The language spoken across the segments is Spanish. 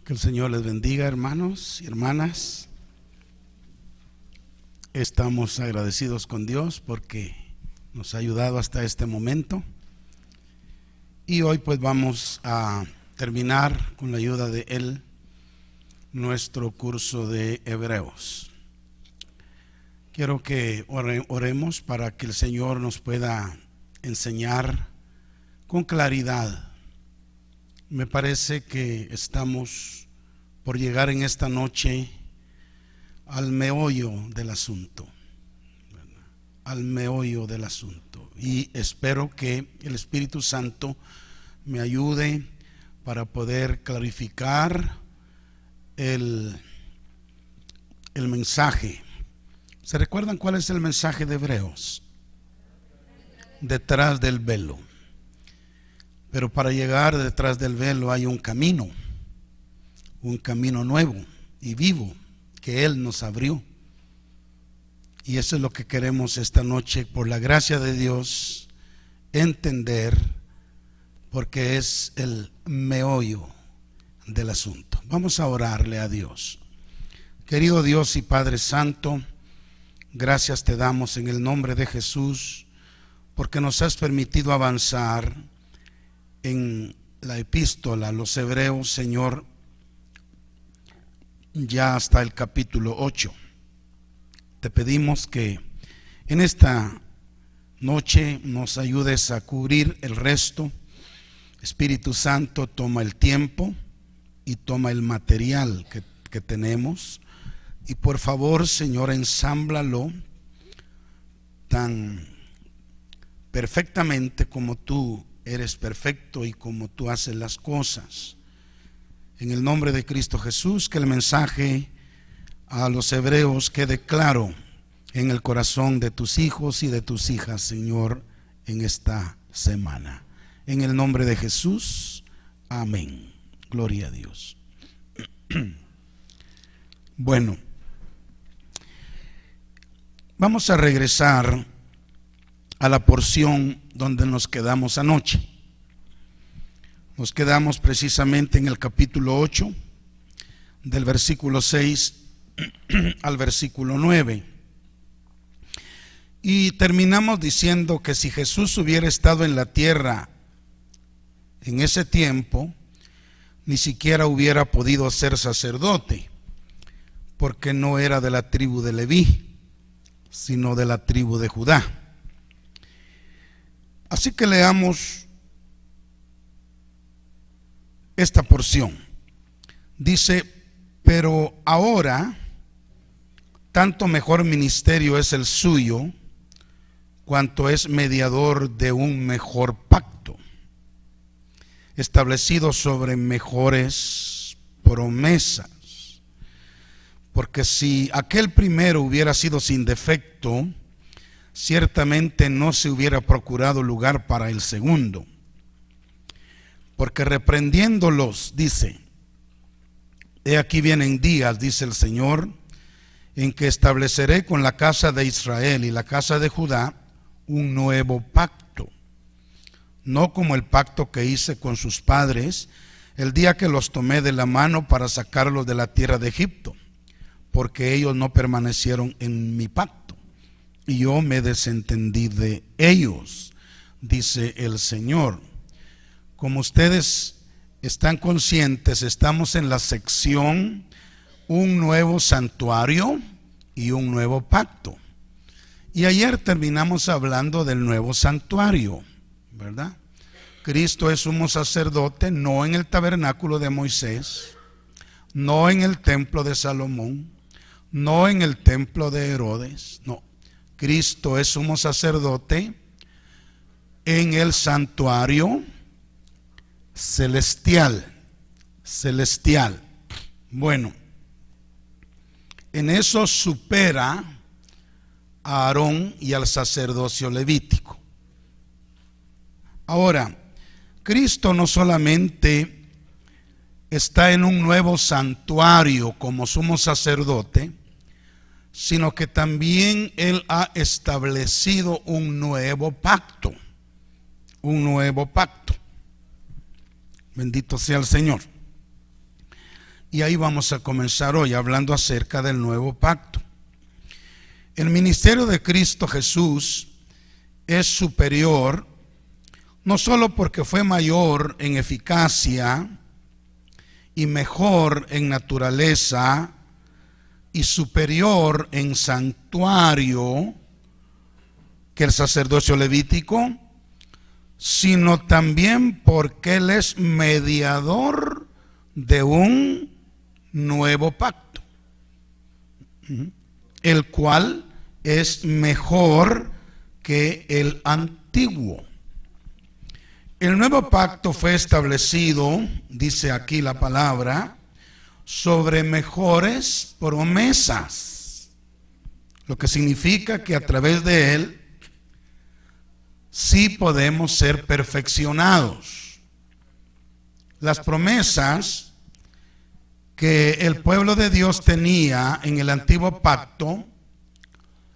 Que el Señor les bendiga, hermanos y hermanas. Estamos agradecidos con Dios porque nos ha ayudado hasta este momento. Y hoy pues vamos a terminar con la ayuda de Él nuestro curso de Hebreos. Quiero que oremos para que el Señor nos pueda enseñar con claridad. Me parece que estamos por llegar en esta noche al meollo del asunto, ¿verdad? Al meollo del asunto. Y espero que el Espíritu Santo me ayude para poder clarificar el mensaje. ¿Se recuerdan cuál es el mensaje de Hebreos? Detrás del velo. Pero para llegar detrás del velo hay un camino nuevo y vivo que Él nos abrió. Y eso es lo que queremos esta noche, por la gracia de Dios, entender, porque es el meollo del asunto. Vamos a orarle a Dios. Querido Dios y Padre Santo, gracias te damos en el nombre de Jesús, porque nos has permitido avanzar en la epístola a los Hebreos, Señor, ya hasta el capítulo 8. Te pedimos que en esta noche nos ayudes a cubrir el resto. Espíritu Santo, toma el tiempo y toma el material que tenemos, y por favor, Señor, ensámblalo tan perfectamente como tú eres perfecto y como tú haces las cosas. En el nombre de Cristo Jesús, que el mensaje a los hebreos quede claro en el corazón de tus hijos y de tus hijas, Señor, en esta semana. En el nombre de Jesús, amén. Gloria a Dios. Bueno, vamos a regresar a la porción donde nos quedamos anoche. Nos quedamos precisamente en el capítulo 8, del versículo 6 al versículo 9. Y terminamos diciendo que si Jesús hubiera estado en la tierra en ese tiempo, ni siquiera hubiera podido ser sacerdote, porque no era de la tribu de Leví, sino de la tribu de Judá. Así que leamos esta porción. Dice: pero ahora tanto mejor ministerio es el suyo, cuanto es mediador de un mejor pacto, establecido sobre mejores promesas. Porque si aquel primero hubiera sido sin defecto, ciertamente no se hubiera procurado lugar para el segundo. Porque reprendiéndolos, dice: he aquí vienen días, dice el Señor, en que estableceré con la casa de Israel y la casa de Judá un nuevo pacto, no como el pacto que hice con sus padres el día que los tomé de la mano para sacarlos de la tierra de Egipto, porque ellos no permanecieron en mi pacto, y yo me desentendí de ellos, dice el Señor. Como ustedes están conscientes, estamos en la sección un nuevo santuario y un nuevo pacto. Y ayer terminamos hablando del nuevo santuario, ¿verdad? Cristo es sumo sacerdote, no en el tabernáculo de Moisés, no en el templo de Salomón, no en el templo de Herodes, no. Cristo es sumo sacerdote en el santuario celestial. Bueno, en eso supera a Aarón y al sacerdocio levítico. Ahora, Cristo no solamente está en un nuevo santuario como sumo sacerdote, sino que también Él ha establecido un nuevo pacto. Bendito sea el Señor. Y ahí vamos a comenzar hoy hablando acerca del nuevo pacto. El ministerio de Cristo Jesús es superior, no solo porque fue mayor en eficacia y mejor en naturaleza y superior en santuario que el sacerdocio levítico, sino también porque Él es mediador de un nuevo pacto, el cual es mejor que el antiguo. El nuevo pacto fue establecido, dice aquí la palabra, sobre mejores promesas, lo que significa que a través de él sí podemos ser perfeccionados. Las promesas que el pueblo de Dios tenía en el antiguo pacto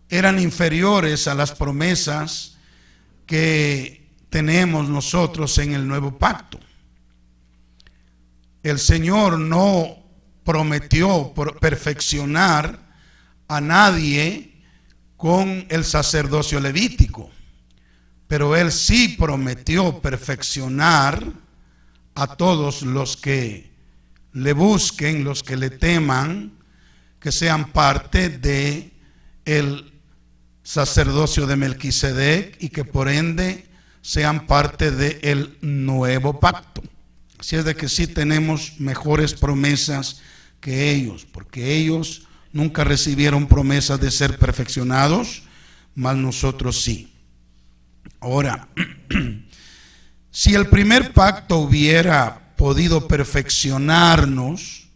eran inferiores a las promesas que tenemos nosotros en el nuevo pacto. El Señor no prometió perfeccionar a nadie con el sacerdocio levítico, pero Él sí prometió perfeccionar a todos los que le busquen, los que le teman, que sean parte de el sacerdocio de Melquisedec y que por ende sean parte del nuevo pacto. Así es de que sí tenemos mejores promesas que ellos, porque ellos nunca recibieron promesas de ser perfeccionados, mas nosotros sí. Ahora, si el primer pacto hubiera podido perfeccionarnos,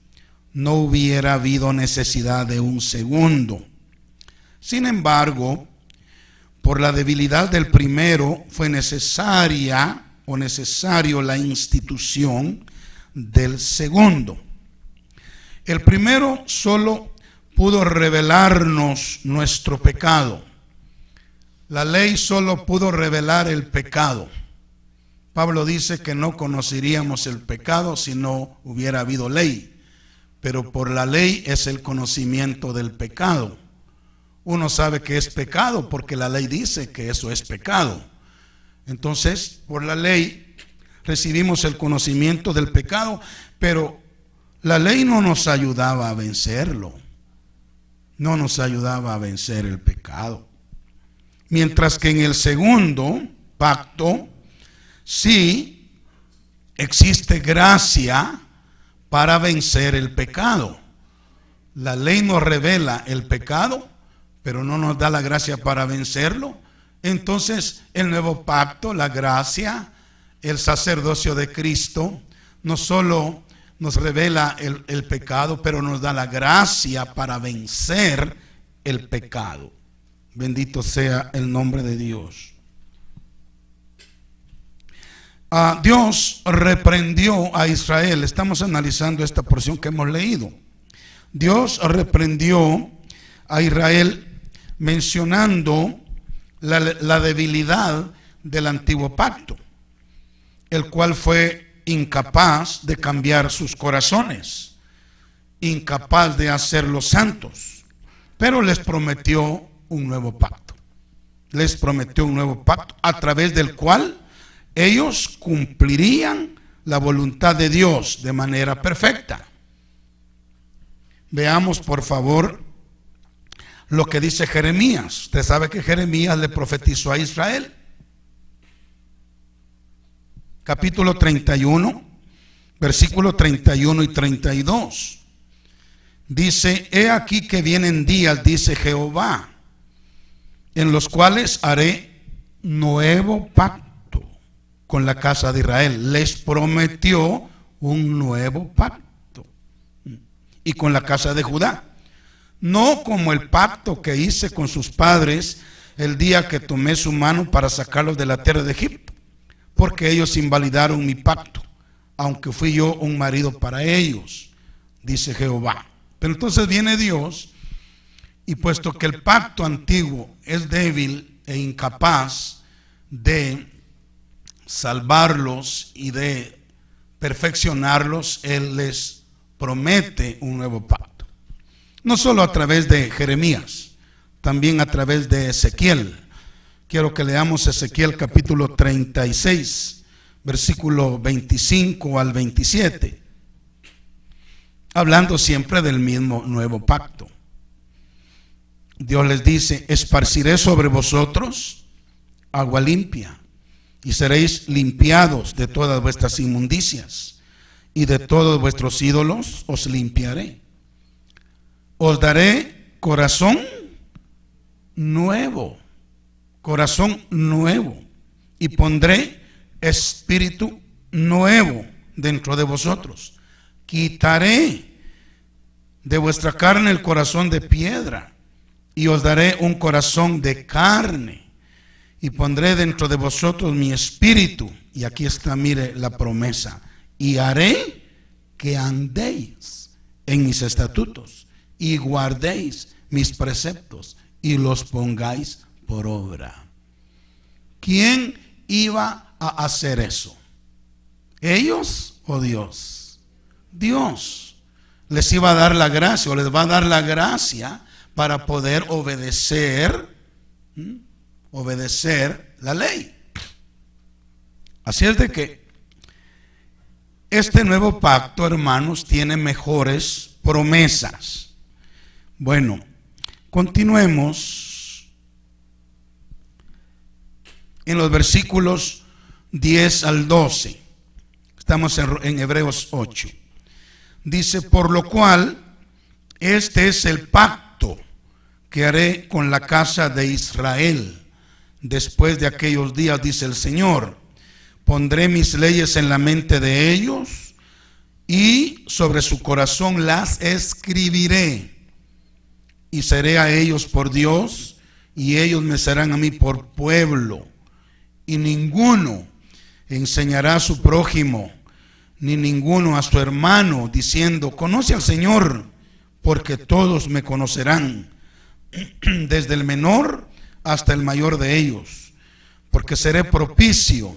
no hubiera habido necesidad de un segundo. Sin embargo, por la debilidad del primero, fue necesario la institución del segundo. El primero solo pudo revelarnos nuestro pecado. La ley solo pudo revelar el pecado. Pablo dice que no conoceríamos el pecado si no hubiera habido ley, pero por la ley es el conocimiento del pecado. Uno sabe que es pecado porque la ley dice que eso es pecado. Entonces, por la ley recibimos el conocimiento del pecado, pero la ley no nos ayudaba a vencerlo. No nos ayudaba a vencer el pecado. Mientras que en el segundo pacto sí existe gracia para vencer el pecado. La ley nos revela el pecado, pero no nos da la gracia para vencerlo. Entonces el nuevo pacto, la gracia, el sacerdocio de Cristo, no solo nos revela el pecado, pero nos da la gracia para vencer el pecado. Bendito sea el nombre de Dios. Dios reprendió a Israel. Estamos analizando esta porción que hemos leído. Dios reprendió a Israel mencionando la debilidad del antiguo pacto, el cual fue incapaz de cambiar sus corazones, incapaz de hacerlos santos, pero les prometió un nuevo pacto. Les prometió un nuevo pacto a través del cual ellos cumplirían la voluntad de Dios de manera perfecta. Veamos por favor lo que dice Jeremías. Usted sabe que Jeremías le profetizó a Israel. Capítulo 31, versículo 31 y 32. Dice: he aquí que vienen días, dice Jehová, en los cuales haré nuevo pacto con la casa de Israel. Les prometió un nuevo pacto. Y con la casa de Judá. No como el pacto que hice con sus padres el día que tomé su mano para sacarlos de la tierra de Egipto, porque ellos invalidaron mi pacto, aunque fui yo un marido para ellos, dice Jehová. Pero entonces viene Dios, y puesto que el pacto antiguo es débil e incapaz de salvarlos y de perfeccionarlos, Él les promete un nuevo pacto. No solo a través de Jeremías, también a través de Ezequiel. Quiero que leamos Ezequiel capítulo 36, versículo 25 al 27. Hablando siempre del mismo nuevo pacto. Dios les dice: esparciré sobre vosotros agua limpia, y seréis limpiados de todas vuestras inmundicias, y de todos vuestros ídolos os limpiaré. Os daré corazón nuevo, y pondré espíritu nuevo dentro de vosotros. Quitaré de vuestra carne el corazón de piedra, y os daré un corazón de carne, y pondré dentro de vosotros mi espíritu. Y aquí está, mire la promesa: y haré que andéis en mis estatutos, y guardéis mis preceptos, y los pongáis por obra. ¿Quién iba a hacer eso? ¿Ellos o Dios? Dios les iba a dar la gracia, o les va a dar la gracia para poder obedecer la ley. Así es de que este nuevo pacto, hermanos, tiene mejores promesas. Bueno, continuemos en los versículos 10 al 12. Estamos en Hebreos 8. Dice: por lo cual, este es el pacto que haré con la casa de Israel después de aquellos días, dice el Señor. Pondré mis leyes en la mente de ellos, y sobre su corazón las escribiré, y seré a ellos por Dios, y ellos me serán a mí por pueblo. Y ninguno enseñará a su prójimo, ni ninguno a su hermano, diciendo: conoce al Señor, porque todos me conocerán, desde el menor hasta el mayor de ellos, porque seré propicio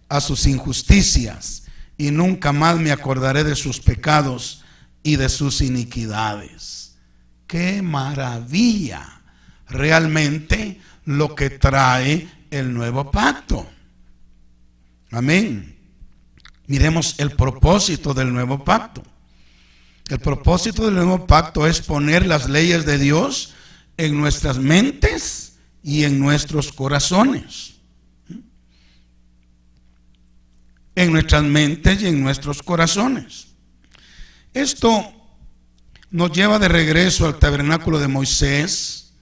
a sus injusticias, y nunca más me acordaré de sus pecados y de sus iniquidades. ¡Qué maravilla! Realmente lo que trae el nuevo pacto. Amén. Miremos el propósito del nuevo pacto. El propósito del nuevo pacto es poner las leyes de Dios en nuestras mentes y en nuestros corazones. En nuestras mentes y en nuestros corazones. Esto nos lleva de regreso al tabernáculo de Moisés,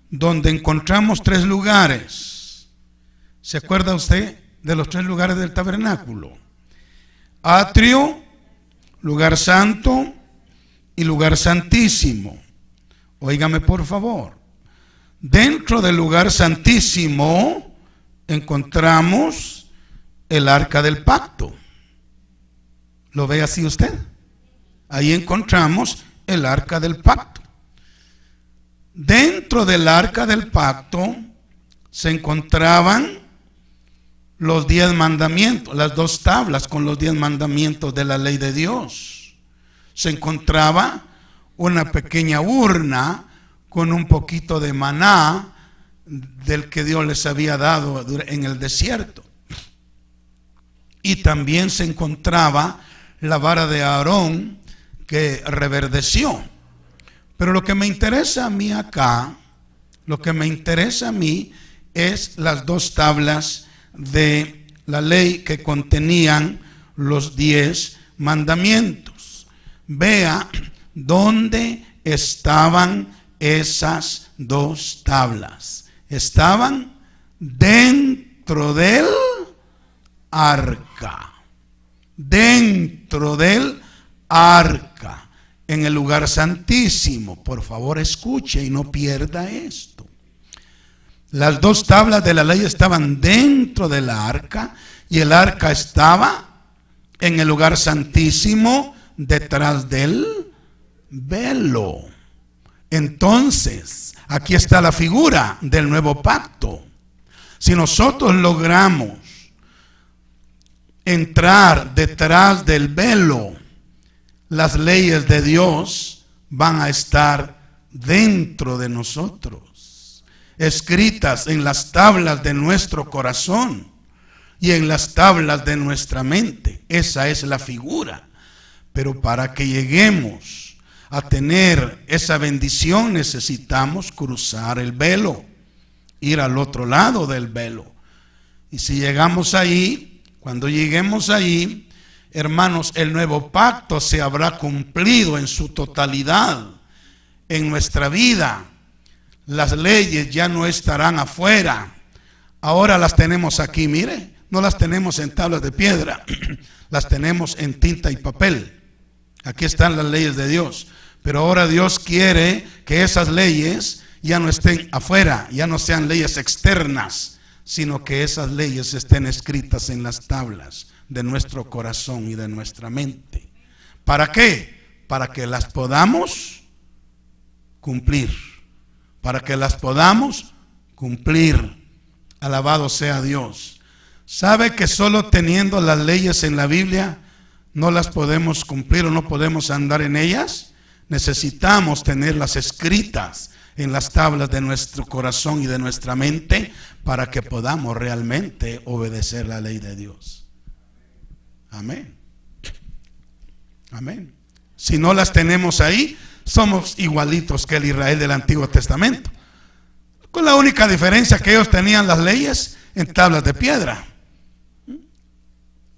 donde encontramos 3 lugares. ¿Se acuerda usted de los 3 lugares del tabernáculo? Atrio, lugar santo y lugar santísimo. Óigame por favor. Dentro del lugar santísimo encontramos el arca del pacto. ¿Lo ve así usted? Ahí encontramos el arca del pacto. Dentro del arca del pacto se encontraban los 10 mandamientos, las 2 tablas con los 10 mandamientos de la ley de Dios. Se encontraba una pequeña urna con un poquito de maná del que Dios les había dado en el desierto. Y también se encontraba la vara de Aarón que reverdeció. Pero lo que me interesa a mí acá, es las 2 tablas de la ley que contenían los 10 mandamientos. Vea dónde estaban esas 2 tablas. Estaban dentro del arca. Dentro del arca. En el lugar santísimo. Por favor, escuche y no pierda esto. Las 2 tablas de la ley estaban dentro del arca, y el arca estaba en el lugar santísimo detrás del velo. Entonces, aquí está la figura del nuevo pacto. Si nosotros logramos entrar detrás del velo, las leyes de Dios van a estar dentro de nosotros, escritas en las tablas de nuestro corazón y en las tablas de nuestra mente. Esa es la figura. Pero para que lleguemos a tener esa bendición necesitamos cruzar el velo, ir al otro lado del velo. Y si llegamos ahí, cuando lleguemos ahí, hermanos, el nuevo pacto se habrá cumplido en su totalidad en nuestra vida. Las leyes ya no estarán afuera. Ahora las tenemos aquí, mire, no las tenemos en tablas de piedra, las tenemos en tinta y papel. Aquí están las leyes de Dios. Pero ahora Dios quiere que esas leyes ya no estén afuera, ya no sean leyes externas, sino que esas leyes estén escritas en las tablas de nuestro corazón y de nuestra mente. ¿Para qué? Para que las podamos cumplir. Para que las podamos cumplir. Alabado sea Dios. ¿Sabe que solo teniendo las leyes en la Biblia no las podemos cumplir o no podemos andar en ellas? Necesitamos tenerlas escritas en las tablas de nuestro corazón y de nuestra mente para que podamos realmente obedecer la ley de Dios. Amén. Amén. Si no las tenemos ahí, somos igualitos que el Israel del Antiguo Testamento, con la única diferencia que ellos tenían las leyes en tablas de piedra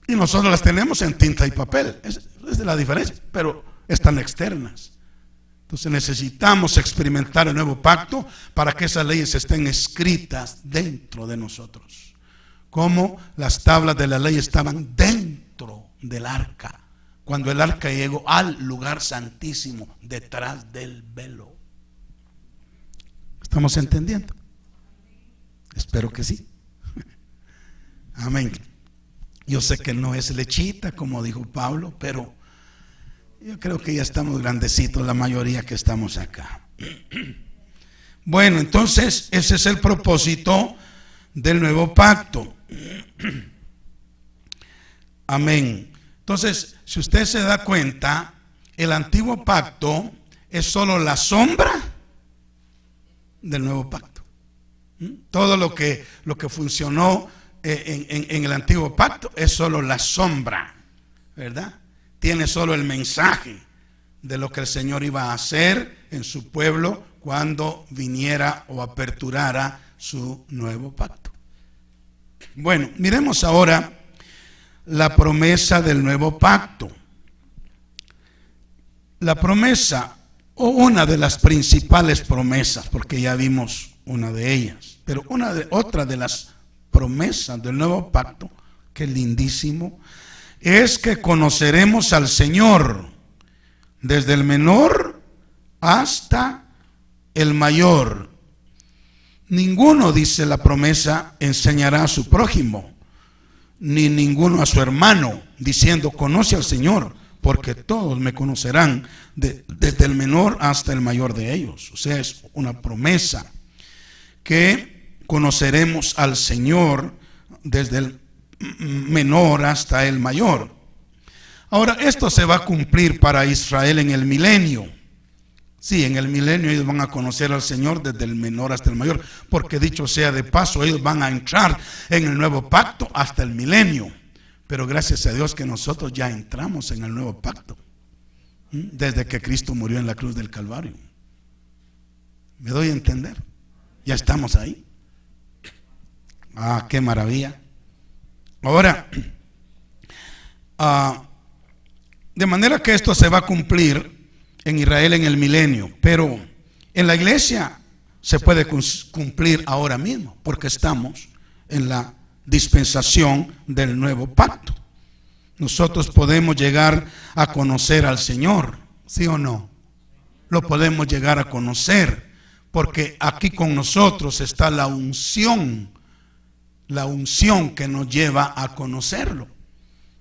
y nosotros las tenemos en tinta y papel. Esa es la diferencia, pero están externas. Entonces necesitamos experimentar el nuevo pacto para que esas leyes estén escritas dentro de nosotros, como las tablas de la ley estaban dentro del arca cuando el arca llegó al lugar santísimo detrás del velo. ¿Estamos entendiendo? Espero que sí. Amén. Yo sé que no es lechita, como dijo Pablo, pero yo creo que ya estamos grandecitos la mayoría que estamos acá. Bueno, entonces ese es el propósito del nuevo pacto. Amén. Entonces, si usted se da cuenta, el antiguo pacto es solo la sombra del nuevo pacto. Todo lo que funcionó en el antiguo pacto es solo la sombra, ¿verdad? Tiene solo el mensaje de lo que el Señor iba a hacer en su pueblo cuando viniera o aperturara su nuevo pacto. Bueno, miremos ahora la promesa del nuevo pacto. La promesa, o una de las principales promesas, porque ya vimos una de ellas, pero otra de las promesas del nuevo pacto, que es lindísimo, es que conoceremos al Señor desde el menor hasta el mayor. Ninguno, dice la promesa, enseñará a su prójimo, ni ninguno a su hermano, diciendo conoce al Señor, porque todos me conocerán, desde el menor hasta el mayor de ellos. O sea, es una promesa que conoceremos al Señor desde el menor hasta el mayor. Ahora, esto se va a cumplir para Israel en el milenio. Sí, en el milenio ellos van a conocer al Señor desde el menor hasta el mayor, porque dicho sea de paso, ellos van a entrar en el nuevo pacto hasta el milenio. Pero gracias a Dios que nosotros ya entramos en el nuevo pacto desde que Cristo murió en la cruz del Calvario. ¿Me doy a entender? Ya estamos ahí. Ah, qué maravilla. Ahora, de manera que esto se va a cumplir en Israel en el milenio, pero en la iglesia se puede cumplir ahora mismo, porque estamos en la dispensación del nuevo pacto. Nosotros podemos llegar a conocer al Señor, ¿sí o no? Lo podemos llegar a conocer, porque aquí con nosotros está la unción que nos lleva a conocerlo.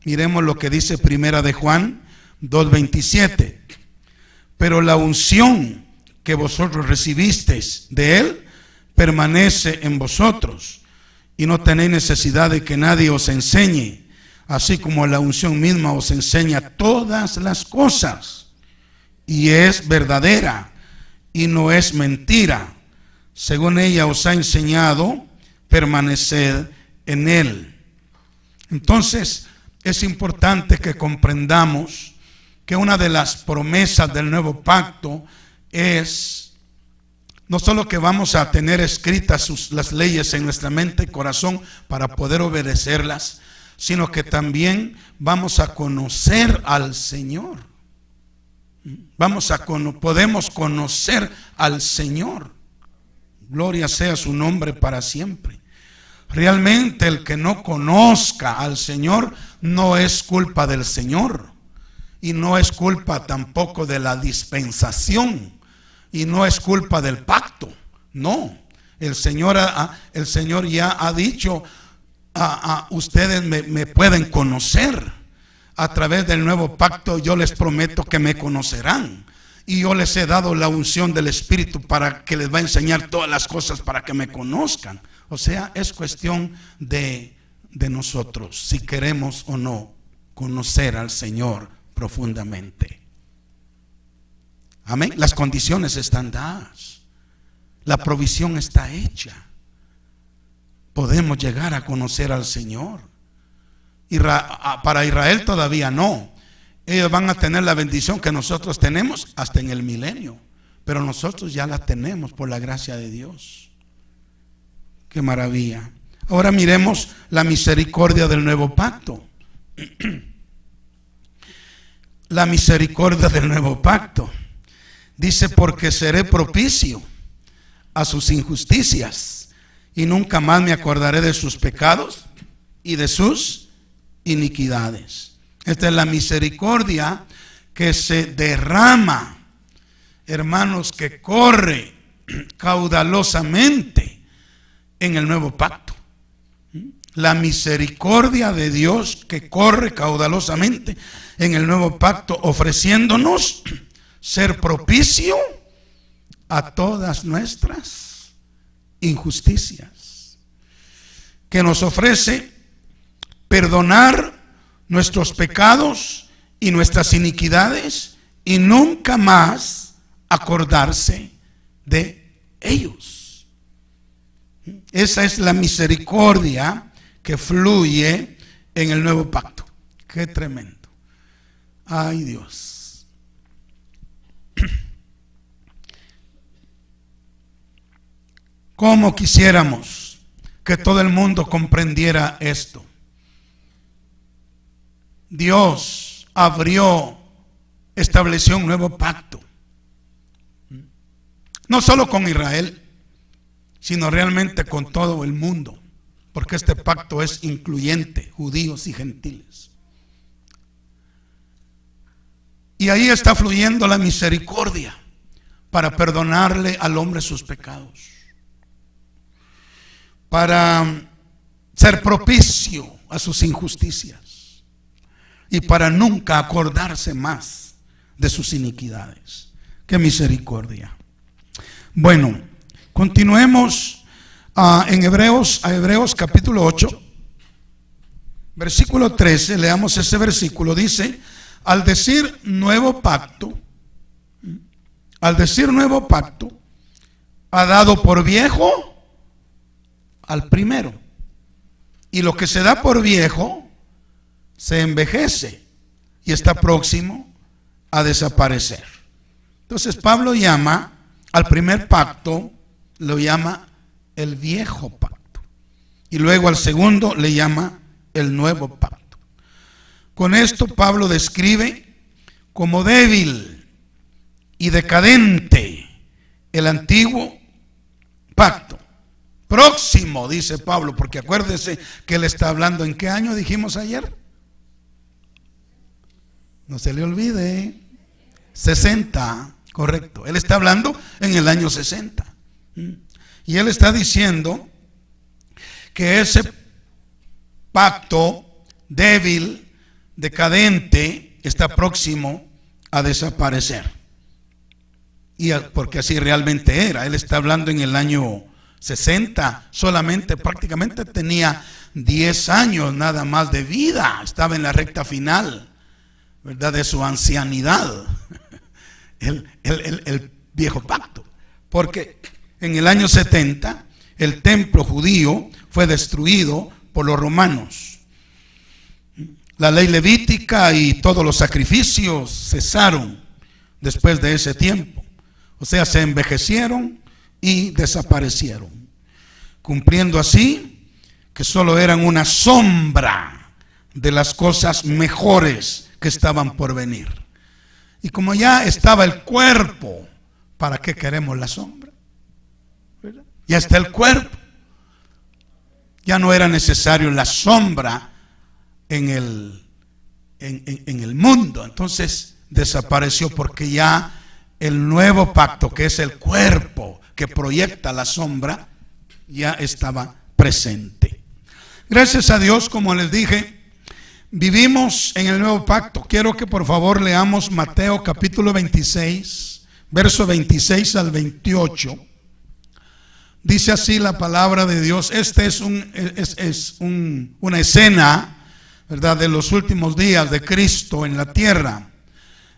Miremos lo que dice Primera de Juan 2:27. Pero la unción que vosotros recibisteis de Él permanece en vosotros, y no tenéis necesidad de que nadie os enseñe, así como la unción misma os enseña todas las cosas, y es verdadera, y no es mentira. Según ella os ha enseñado, permaneced en él. Entonces, es importante que comprendamos que una de las promesas del nuevo pacto es no solo que vamos a tener escritas las leyes en nuestra mente y corazón para poder obedecerlas, sino que también vamos a conocer al Señor. Podemos conocer al Señor. Gloria sea su nombre para siempre. Realmente el que no conozca al Señor no es culpa del Señor, y no es culpa tampoco de la dispensación, y no es culpa del pacto. No, el Señor ya ha dicho, ustedes me pueden conocer. A través del nuevo pacto yo les prometo que me conocerán, y yo les he dado la unción del Espíritu para que les va a enseñar todas las cosas para que me conozcan. O sea, es cuestión de nosotros si queremos o no conocer al Señor profundamente. Amén. Las condiciones están dadas, la provisión está hecha. Podemos llegar a conocer al Señor. Para Israel todavía no. Ellos van a tener la bendición que nosotros tenemos hasta en el milenio, pero nosotros ya la tenemos por la gracia de Dios. Qué maravilla. Ahora miremos la misericordia del nuevo pacto. La misericordia del nuevo pacto. Dice, porque seré propicio a sus injusticias, y nunca más me acordaré de sus pecados y de sus iniquidades. Esta es la misericordia que se derrama, hermanos, que corre caudalosamente en el nuevo pacto. La misericordia de Dios que corre caudalosamente en el nuevo pacto, ofreciéndonos ser propicio a todas nuestras injusticias, que nos ofrece perdonar nuestros pecados y nuestras iniquidades y nunca más acordarse de ellos. Esa es la misericordia que fluye en el nuevo pacto. Qué tremendo. Ay, Dios. Cómo quisiéramos que todo el mundo comprendiera esto. Dios estableció un nuevo pacto, no solo con Israel, sino realmente con todo el mundo, porque este pacto es incluyente, judíos y gentiles. Y ahí está fluyendo la misericordia para perdonarle al hombre sus pecados, para ser propicio a sus injusticias y para nunca acordarse más de sus iniquidades. ¡Qué misericordia! Bueno, continuemos en Hebreos capítulo 8, versículo 13. Leamos ese versículo. Dice, al decir nuevo pacto, ha dado por viejo al primero, y lo que se da por viejo se envejece y está próximo a desaparecer. Entonces Pablo llama al primer pacto, lo llama el viejo pacto, y luego al segundo le llama el nuevo pacto. Con esto Pablo describe como débil y decadente el antiguo pacto. Próximo, dice Pablo, porque acuérdese que él está hablando, ¿en qué año dijimos ayer? No se le olvide, 60, correcto. Él está hablando en el año 60. Y él está diciendo que ese pacto débil, decadente, está próximo a desaparecer. Y porque así realmente era. Él está hablando en el año 60 solamente, prácticamente tenía 10 años nada más de vida, estaba en la recta final, ¿verdad?, de su ancianidad, el viejo pacto, porque en el año 70 el templo judío fue destruido por los romanos. La ley levítica y todos los sacrificios cesaron después de ese tiempo, o sea, se envejecieron y desaparecieron, cumpliendo así que solo eran una sombra de las cosas mejores que estaban por venir. Y como ya estaba el cuerpo, ¿para qué queremos la sombra? ¿Verdad? Ya está el cuerpo, ya no era necesario la sombra en el mundo. Entonces desapareció, porque ya el nuevo pacto, que es el cuerpo que proyecta la sombra, ya estaba presente. Gracias a Dios, como les dije, vivimos en el nuevo pacto. Quiero que por favor leamos Mateo capítulo 26, verso 26 al 28. Dice así la palabra de Dios. Esta es una escena, ¿verdad?, de los últimos días de Cristo en la tierra.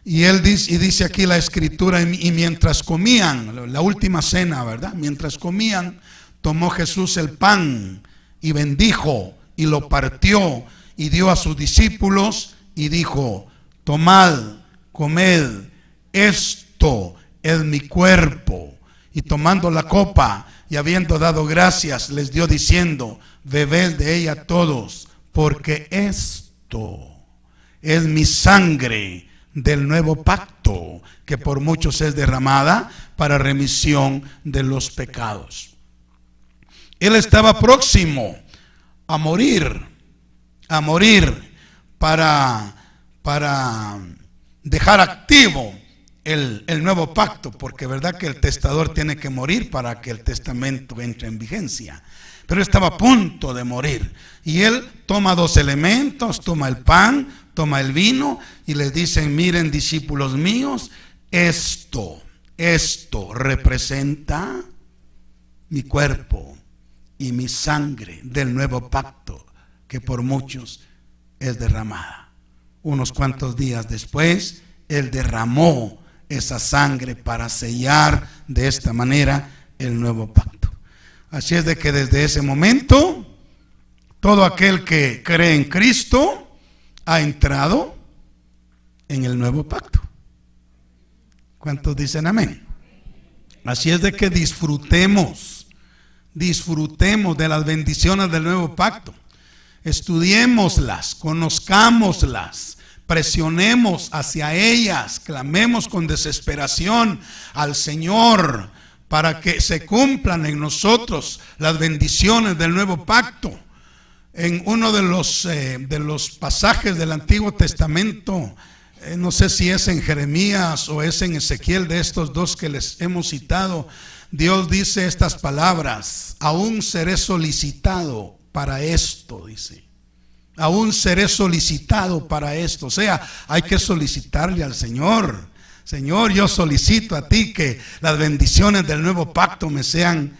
Y dice aquí la escritura: y mientras comían, la última cena, ¿verdad? Mientras comían, tomó Jesús el pan y bendijo y lo partió y dio a sus discípulos y dijo: tomad, comed, esto es mi cuerpo. Y tomando la copa y habiendo dado gracias, les dio diciendo: bebed de ella todos, porque esto es mi sangre del nuevo pacto, que por muchos es derramada para remisión de los pecados. Él estaba próximo a morir para dejar activo el nuevo pacto, porque verdad que el testador tiene que morir para que el testamento entre en vigencia. Pero estaba a punto de morir, y él toma dos elementos, toma el pan, toma el vino, y les dice: miren, discípulos míos, esto representa mi cuerpo y mi sangre del nuevo pacto, que por muchos es derramada. Unos cuantos días después, él derramó esa sangre para sellar de esta manera el nuevo pacto. Así es de que desde ese momento, todo aquel que cree en Cristo ha entrado en el nuevo pacto. ¿Cuántos dicen amén? Así es de que disfrutemos de las bendiciones del nuevo pacto. Estudiémoslas, conozcámoslas, presionemos hacia ellas, clamemos con desesperación al Señor para que se cumplan en nosotros las bendiciones del nuevo pacto. En uno de los pasajes del Antiguo Testamento, no sé si es en Jeremías o es en Ezequiel, de estos dos que les hemos citado, Dios dice estas palabras: aún seré solicitado para esto, dice. Aún seré solicitado para esto. O sea, hay que solicitarle al Señor: Señor, yo solicito a ti que las bendiciones del nuevo pacto me sean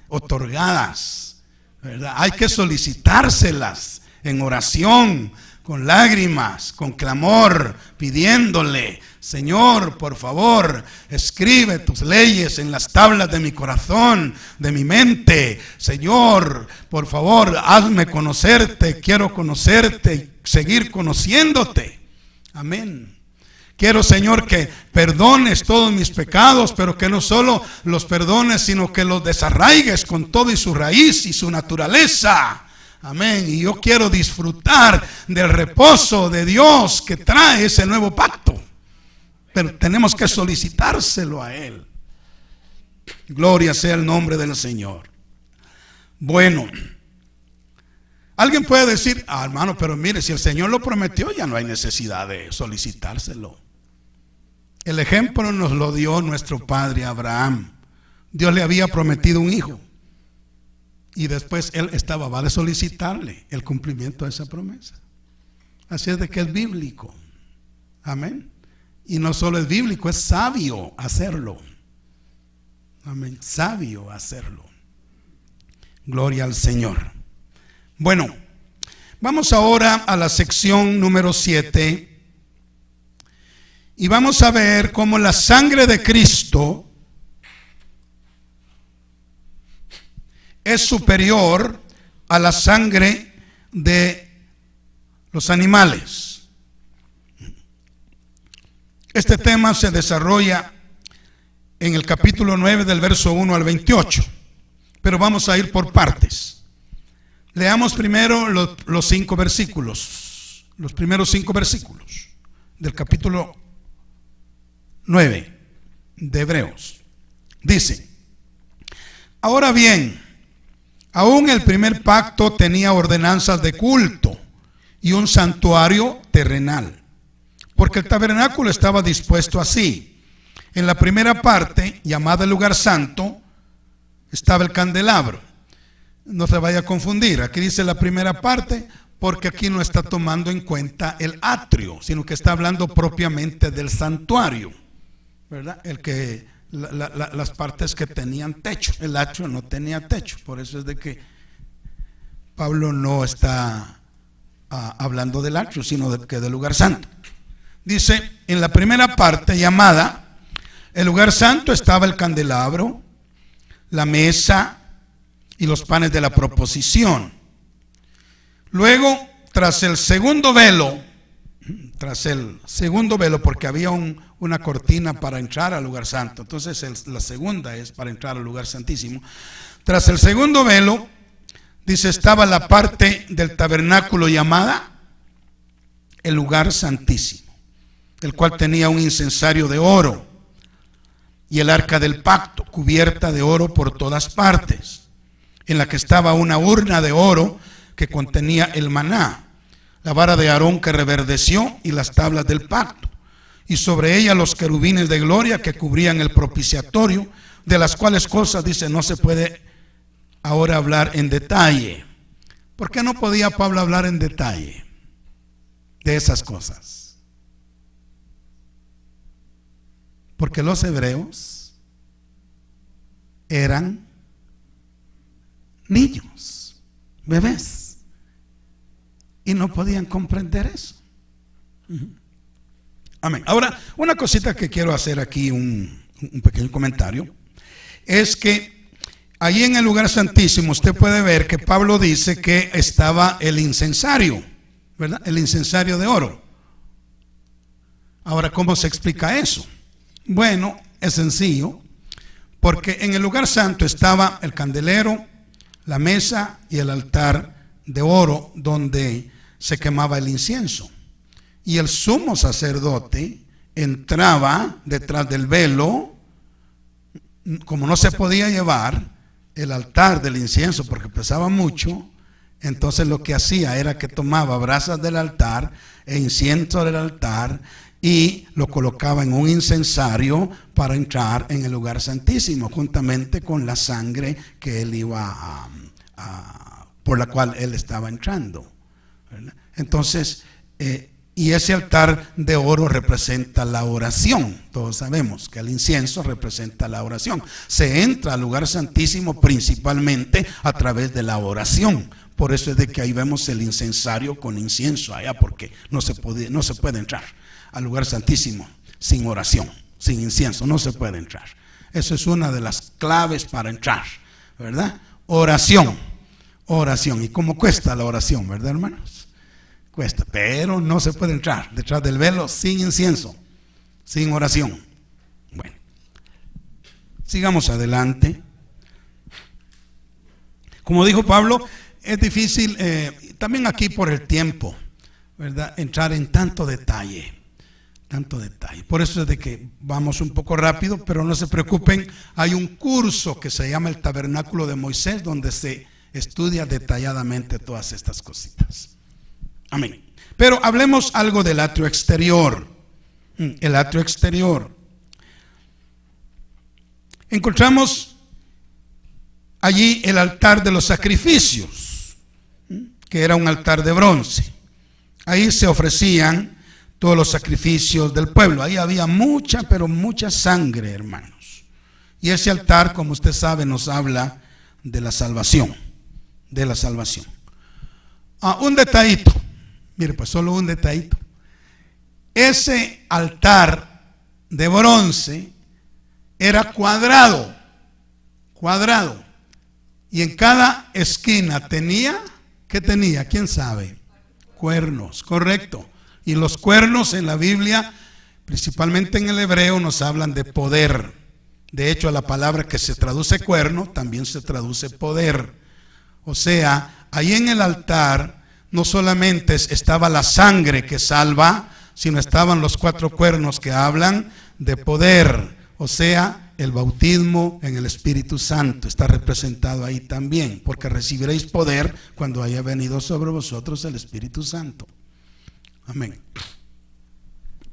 otorgadas, ¿verdad? Hay que solicitárselas en oración, con lágrimas, con clamor, pidiéndole: Señor, por favor, escribe tus leyes en las tablas de mi corazón, de mi mente. Señor, por favor, hazme conocerte. Quiero conocerte y seguir conociéndote. Amén. Quiero, Señor, que perdones todos mis pecados, pero que no solo los perdones, sino que los desarraigues con todo y su raíz y su naturaleza. Amén. Y yo quiero disfrutar del reposo de Dios que trae ese nuevo pacto. Pero tenemos que solicitárselo a Él. Gloria sea el nombre del Señor. Bueno, alguien puede decir: hermano, pero mire, si el Señor lo prometió, ya no hay necesidad de solicitárselo. El ejemplo nos lo dio nuestro padre Abraham. Dios le había prometido un hijo, y después él va a solicitarle el cumplimiento de esa promesa. Así es de que es bíblico. Amén. Y no solo es bíblico, es sabio hacerlo. Amén. Sabio hacerlo. Gloria al Señor. Bueno, vamos ahora a la sección número 7 y vamos a ver cómo la sangre de Cristo es superior a la sangre de los animales. Este tema se desarrolla en el capítulo 9 del verso 1 al 28, pero vamos a ir por partes. Leamos primero los 5 versículos, los primeros 5 versículos del capítulo 9 de Hebreos. Dice: ahora bien, aún el primer pacto tenía ordenanzas de culto y un santuario terrenal, porque el tabernáculo estaba dispuesto así. En la primera parte, llamada el lugar santo, estaba el candelabro. No se vaya a confundir, aquí dice la primera parte porque aquí no está tomando en cuenta el atrio, sino que está hablando propiamente del santuario, ¿verdad? Las partes que tenían techo. El atrio no tenía techo, por eso es de que Pablo no está hablando del atrio, sino del lugar santo. Dice, en la primera parte llamada el lugar santo estaba el candelabro, la mesa y los panes de la proposición. Luego, tras el segundo velo, porque había una cortina para entrar al lugar santo, entonces la segunda es para entrar al lugar santísimo. Tras el segundo velo, dice, estaba la parte del tabernáculo llamada el lugar santísimo, el cual tenía un incensario de oro y el arca del pacto, cubierta de oro por todas partes, en la que estaba una urna de oro que contenía el maná, la vara de Aarón que reverdeció y las tablas del pacto, y sobre ella los querubines de gloria que cubrían el propiciatorio, de las cuales cosas, dice, no se puede ahora hablar en detalle. ¿Por qué no podía Pablo hablar en detalle de esas cosas? Porque los hebreos eran niños, bebés, y no podían comprender eso. Amén. Ahora, una cosita que quiero hacer aquí, un pequeño comentario, es que allí en el lugar santísimo usted puede ver que Pablo dice que estaba el incensario, ¿verdad? El incensario de oro. Ahora, ¿cómo se explica eso? Bueno, es sencillo, porque en el lugar santo estaba el candelero, la mesa y el altar de oro donde se quemaba el incienso. Y el sumo sacerdote entraba detrás del velo, como no se podía llevar el altar del incienso porque pesaba mucho, entonces lo que hacía era que tomaba brasas del altar e incienso del altar y lo colocaba en un incensario para entrar en el lugar santísimo, juntamente con la sangre que él iba por la cual él estaba entrando, ¿verdad? Entonces, y ese altar de oro representa la oración. Todos sabemos que el incienso representa la oración. Se entra al lugar santísimo principalmente a través de la oración. Por eso es de que ahí vemos el incensario con incienso allá, porque no se puede entrar al lugar santísimo sin oración, sin incienso, no se puede entrar. Eso es una de las claves para entrar, ¿verdad? Oración. ¿Y cómo cuesta la oración, verdad, hermanos? Cuesta, pero no se puede entrar detrás del velo sin incienso, sin oración. Bueno, sigamos adelante. Como dijo Pablo, es difícil, también aquí por el tiempo, ¿verdad?, entrar en tanto detalle. Por eso es de que vamos un poco rápido, pero no se preocupen. Hay un curso que se llama el Tabernáculo de Moisés, donde se estudia detalladamente todas estas cositas. Amén. Pero hablemos algo del atrio exterior. El atrio exterior. Encontramos allí el altar de los sacrificios, que era un altar de bronce. Ahí se ofrecían todos los sacrificios del pueblo. Ahí había mucha, pero mucha sangre, hermanos. Y ese altar, como usted sabe, nos habla de la salvación. De la salvación. Un detallito. Mire, pues solo un detallito. Ese altar de bronce era cuadrado. Cuadrado. Y en cada esquina tenía, ¿qué tenía? ¿Quién sabe? Cuernos, correcto. Y los cuernos en la Biblia, principalmente en el hebreo, nos hablan de poder. De hecho, la palabra que se traduce cuerno también se traduce poder. O sea, ahí en el altar no solamente estaba la sangre que salva, sino estaban los 4 cuernos que hablan de poder. O sea, el bautismo en el Espíritu Santo está representado ahí también, porque recibiréis poder cuando haya venido sobre vosotros el Espíritu Santo. Amén.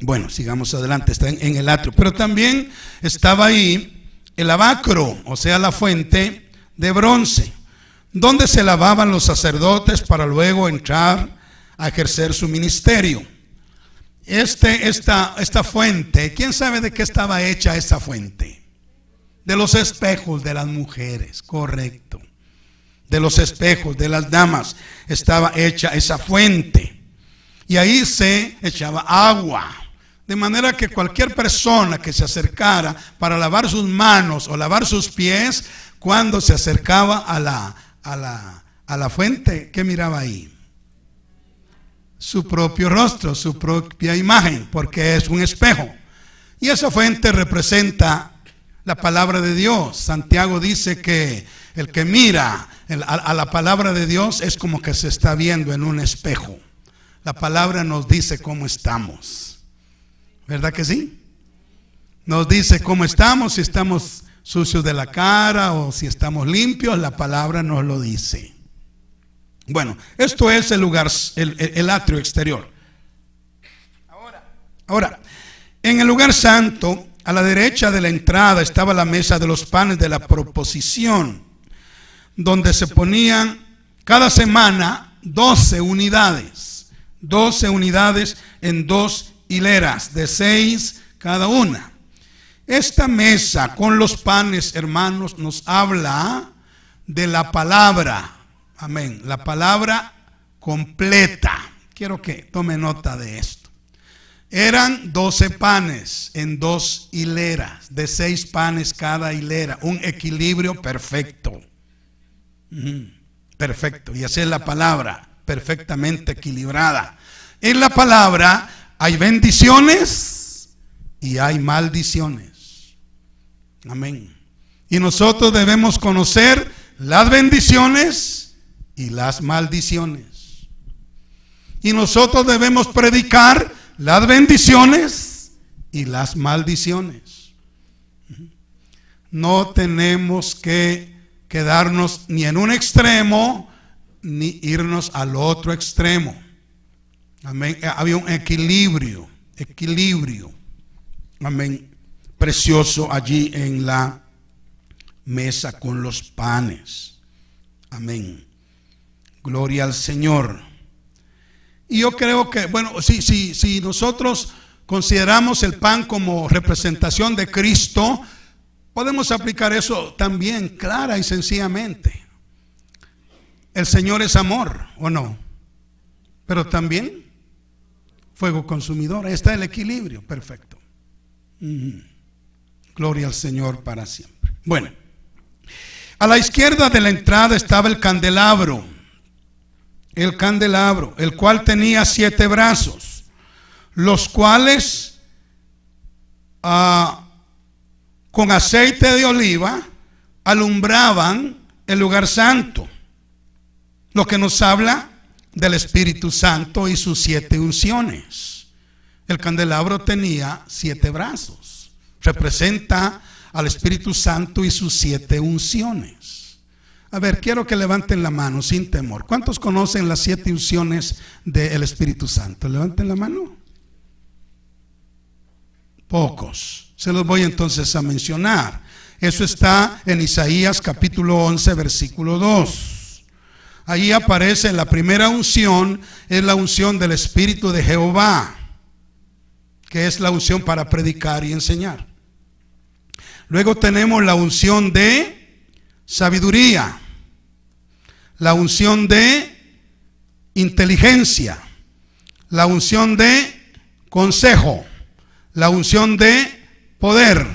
Bueno, sigamos adelante. Está en el atrio, pero también estaba ahí el lavacro, o sea, la fuente de bronce, donde se lavaban los sacerdotes para luego entrar a ejercer su ministerio. Esta fuente, ¿quién sabe de qué estaba hecha esta fuente? De los espejos de las mujeres, correcto. De los espejos de las damas estaba hecha esa fuente. Y ahí se echaba agua. De manera que cualquier persona que se acercara para lavar sus manos o lavar sus pies, cuando se acercaba a la fuente, ¿qué miraba ahí? Su propio rostro, su propia imagen, porque es un espejo. Y esa fuente representa la palabra de Dios. Santiago dice que el que mira a la palabra de Dios es como que se está viendo en un espejo. La palabra nos dice cómo estamos. ¿Verdad que sí? Nos dice cómo estamos, si estamos sucios de la cara o si estamos limpios, la palabra nos lo dice. Bueno, esto es el lugar, el atrio exterior. Ahora, en el lugar santo, a la derecha de la entrada estaba la mesa de los panes de la proposición, donde se ponían cada semana 12 unidades. 12 unidades en 2 hileras de 6 cada una. Esta mesa con los panes, hermanos, nos habla de la palabra. Amén. La palabra completa. Quiero que tome nota de esto. Eran 12 panes en 2 hileras, de 6 panes cada hilera. Un equilibrio perfecto. Perfecto. Y así es la palabra, perfectamente equilibrada. En la palabra hay bendiciones y hay maldiciones. Amén. Y nosotros debemos conocer las bendiciones y las maldiciones. Y nosotros debemos predicar las bendiciones y las maldiciones. No tenemos que quedarnos ni en un extremo ni irnos al otro extremo. Amén. Había un equilibrio. Amén. Precioso allí en la mesa con los panes. Amén. Gloria al Señor. Y yo creo que, bueno, si nosotros consideramos el pan como representación de Cristo, podemos aplicar eso también clara y sencillamente. El Señor es amor, ¿o no? Pero también fuego consumidor. Ahí está el equilibrio, perfecto. Gloria al Señor para siempre. Bueno, a la izquierda de la entrada estaba el candelabro, el cual tenía 7 brazos, los cuales con aceite de oliva alumbraban el lugar santo, lo que nos habla del Espíritu Santo y sus 7 unciones. El candelabro tenía 7 brazos, representa al Espíritu Santo y sus 7 unciones. A ver, quiero que levanten la mano sin temor. ¿Cuántos conocen las 7 unciones del Espíritu Santo? Levanten la mano. Pocos. Se los voy entonces a mencionar. Eso está en Isaías capítulo 11, versículo 2. Ahí aparece la primera unción, es la unción del Espíritu de Jehová, que es la unción para predicar y enseñar. Luego tenemos la unción de sabiduría, la unción de inteligencia, la unción de consejo, la unción de poder,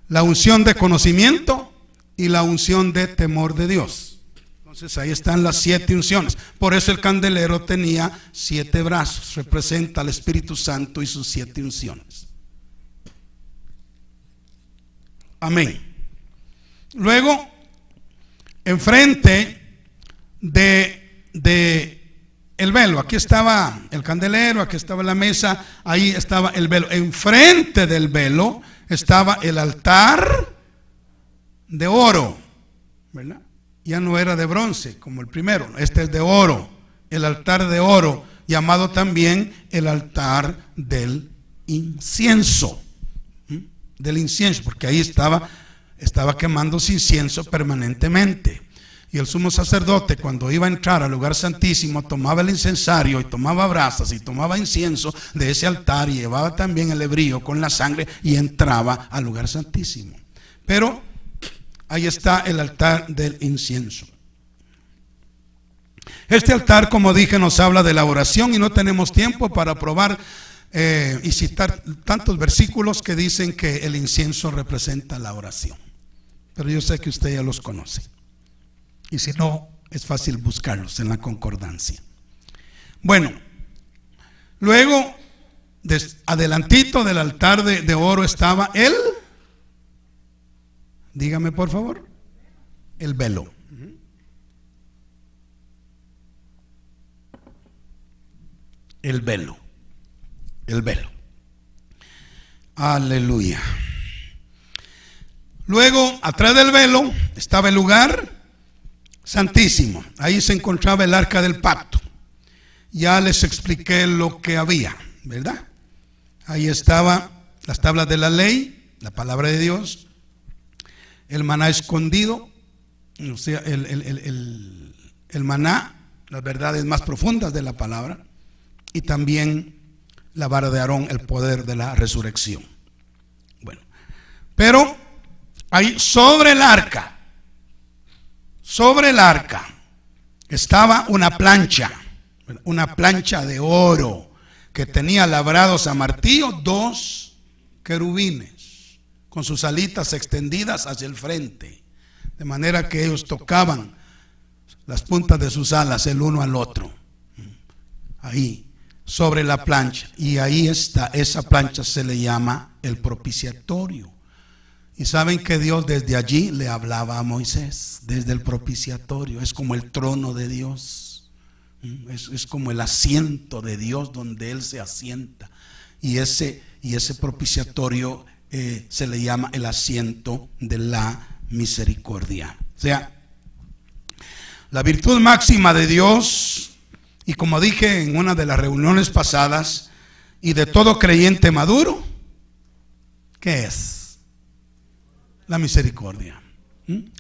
la unción de conocimiento y la unción de temor de Dios. Entonces ahí están las 7 unciones. Por eso el candelero tenía 7 brazos. Representa al Espíritu Santo y sus 7 unciones. Amén. Luego, enfrente de el velo, aquí estaba el candelero, aquí estaba la mesa, ahí estaba el velo. Enfrente del velo estaba el altar de oro, ¿verdad? Ya no era de bronce como el primero, este es de oro, el altar de oro, llamado también el altar del incienso, porque ahí estaba quemándose incienso permanentemente. Y el sumo sacerdote, cuando iba a entrar al lugar santísimo, tomaba el incensario y tomaba brasas y tomaba incienso de ese altar y llevaba también el hebrío con la sangre y entraba al lugar santísimo. Pero ahí está el altar del incienso. Este altar, como dije, nos habla de la oración y no tenemos tiempo para probar y citar tantos versículos que dicen que el incienso representa la oración. Pero yo sé que usted ya los conoce. Y si no, es fácil buscarlos en la concordancia. Bueno, luego, adelantito del altar de oro estaba dígame por favor, el velo. El velo. Aleluya. Luego, atrás del velo estaba el lugar santísimo. Ahí se encontraba el arca del pacto. Ya les expliqué lo que había, ¿verdad? Ahí estaban las tablas de la ley, la palabra de Dios, el maná escondido, o sea, el maná, las verdades más profundas de la palabra, y también la vara de Aarón, el poder de la resurrección. Bueno, pero ahí sobre el arca estaba una plancha de oro que tenía labrados a martillo 2 querubines con sus alitas extendidas hacia el frente, de manera que ellos tocaban las puntas de sus alas el uno al otro, ahí sobre la plancha. Y ahí está, esa plancha se le llama el propiciatorio. Y saben que Dios desde allí le hablaba a Moisés, desde el propiciatorio. Es como el trono de Dios, es como el asiento de Dios donde Él se asienta. Y ese propiciatorio se le llama el asiento de la misericordia. O sea, la virtud máxima de Dios, y como dije en una de las reuniones pasadas, y de todo creyente maduro, ¿qué es? La misericordia.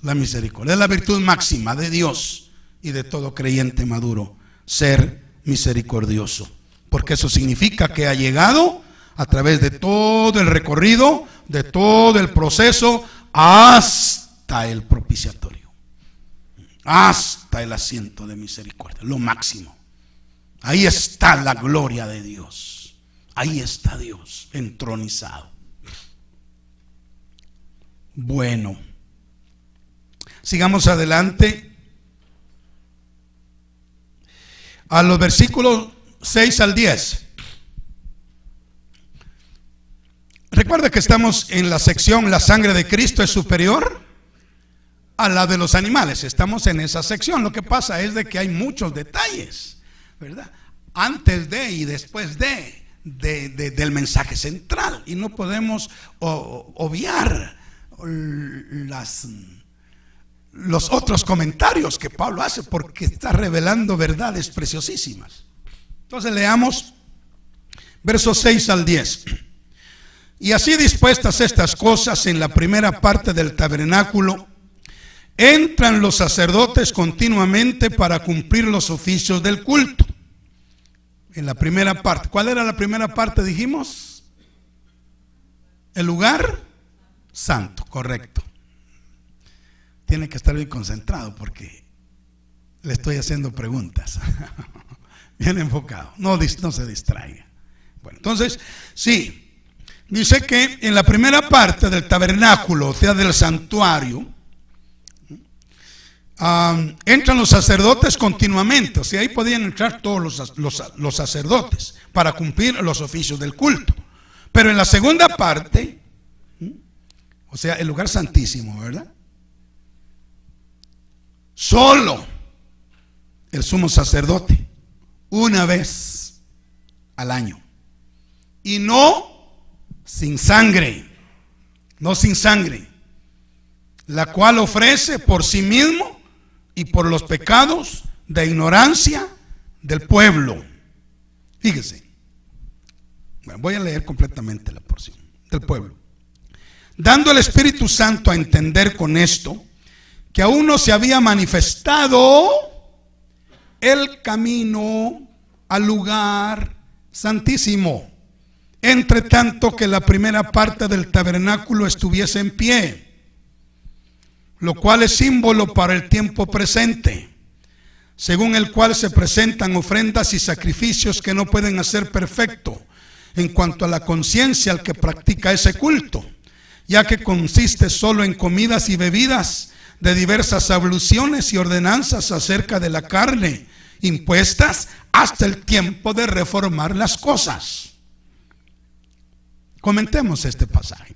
La misericordia es la virtud máxima de Dios y de todo creyente maduro, ser misericordioso, porque eso significa que ha llegado a través de todo el recorrido, de todo el proceso, hasta el propiciatorio, hasta el asiento de misericordia, lo máximo. Ahí está la gloria de Dios, ahí está Dios entronizado. Bueno, sigamos adelante a los versículos 6 al 10. Recuerda que estamos en la sección la sangre de Cristo es superior a la de los animales. Estamos en esa sección. Lo que pasa es de que hay muchos detalles, ¿verdad? Antes de y después del mensaje central, y no podemos obviar los otros comentarios que Pablo hace, porque está revelando verdades preciosísimas. Entonces leamos versos 6 al 10. Y así dispuestas estas cosas, en la primera parte del tabernáculo entran los sacerdotes continuamente para cumplir los oficios del culto. En la primera parte, ¿cuál era la primera parte? Dijimos, el lugar santo, correcto. Tiene que estar bien concentrado porque le estoy haciendo preguntas. Bien enfocado, no se distraiga. Bueno, entonces, sí, dice que en la primera parte del tabernáculo, o sea, del santuario, entran los sacerdotes continuamente. O sea, ahí podían entrar todos los sacerdotes para cumplir los oficios del culto. Pero en la segunda parte, o sea, el lugar santísimo, ¿verdad? Solo el sumo sacerdote, una vez al año. Y no sin sangre, no sin sangre, la cual ofrece por sí mismo y por los pecados de ignorancia del pueblo. Fíjese, bueno, voy a leer completamente la porción del pueblo. Dando el Espíritu Santo a entender con esto que aún no se había manifestado el camino al lugar santísimo, entre tanto que la primera parte del tabernáculo estuviese en pie, lo cual es símbolo para el tiempo presente, según el cual se presentan ofrendas y sacrificios que no pueden hacer perfecto en cuanto a la conciencia al que practica ese culto, ya que consiste solo en comidas y bebidas de diversas abluciones y ordenanzas acerca de la carne, impuestas hasta el tiempo de reformar las cosas. Comentemos este pasaje.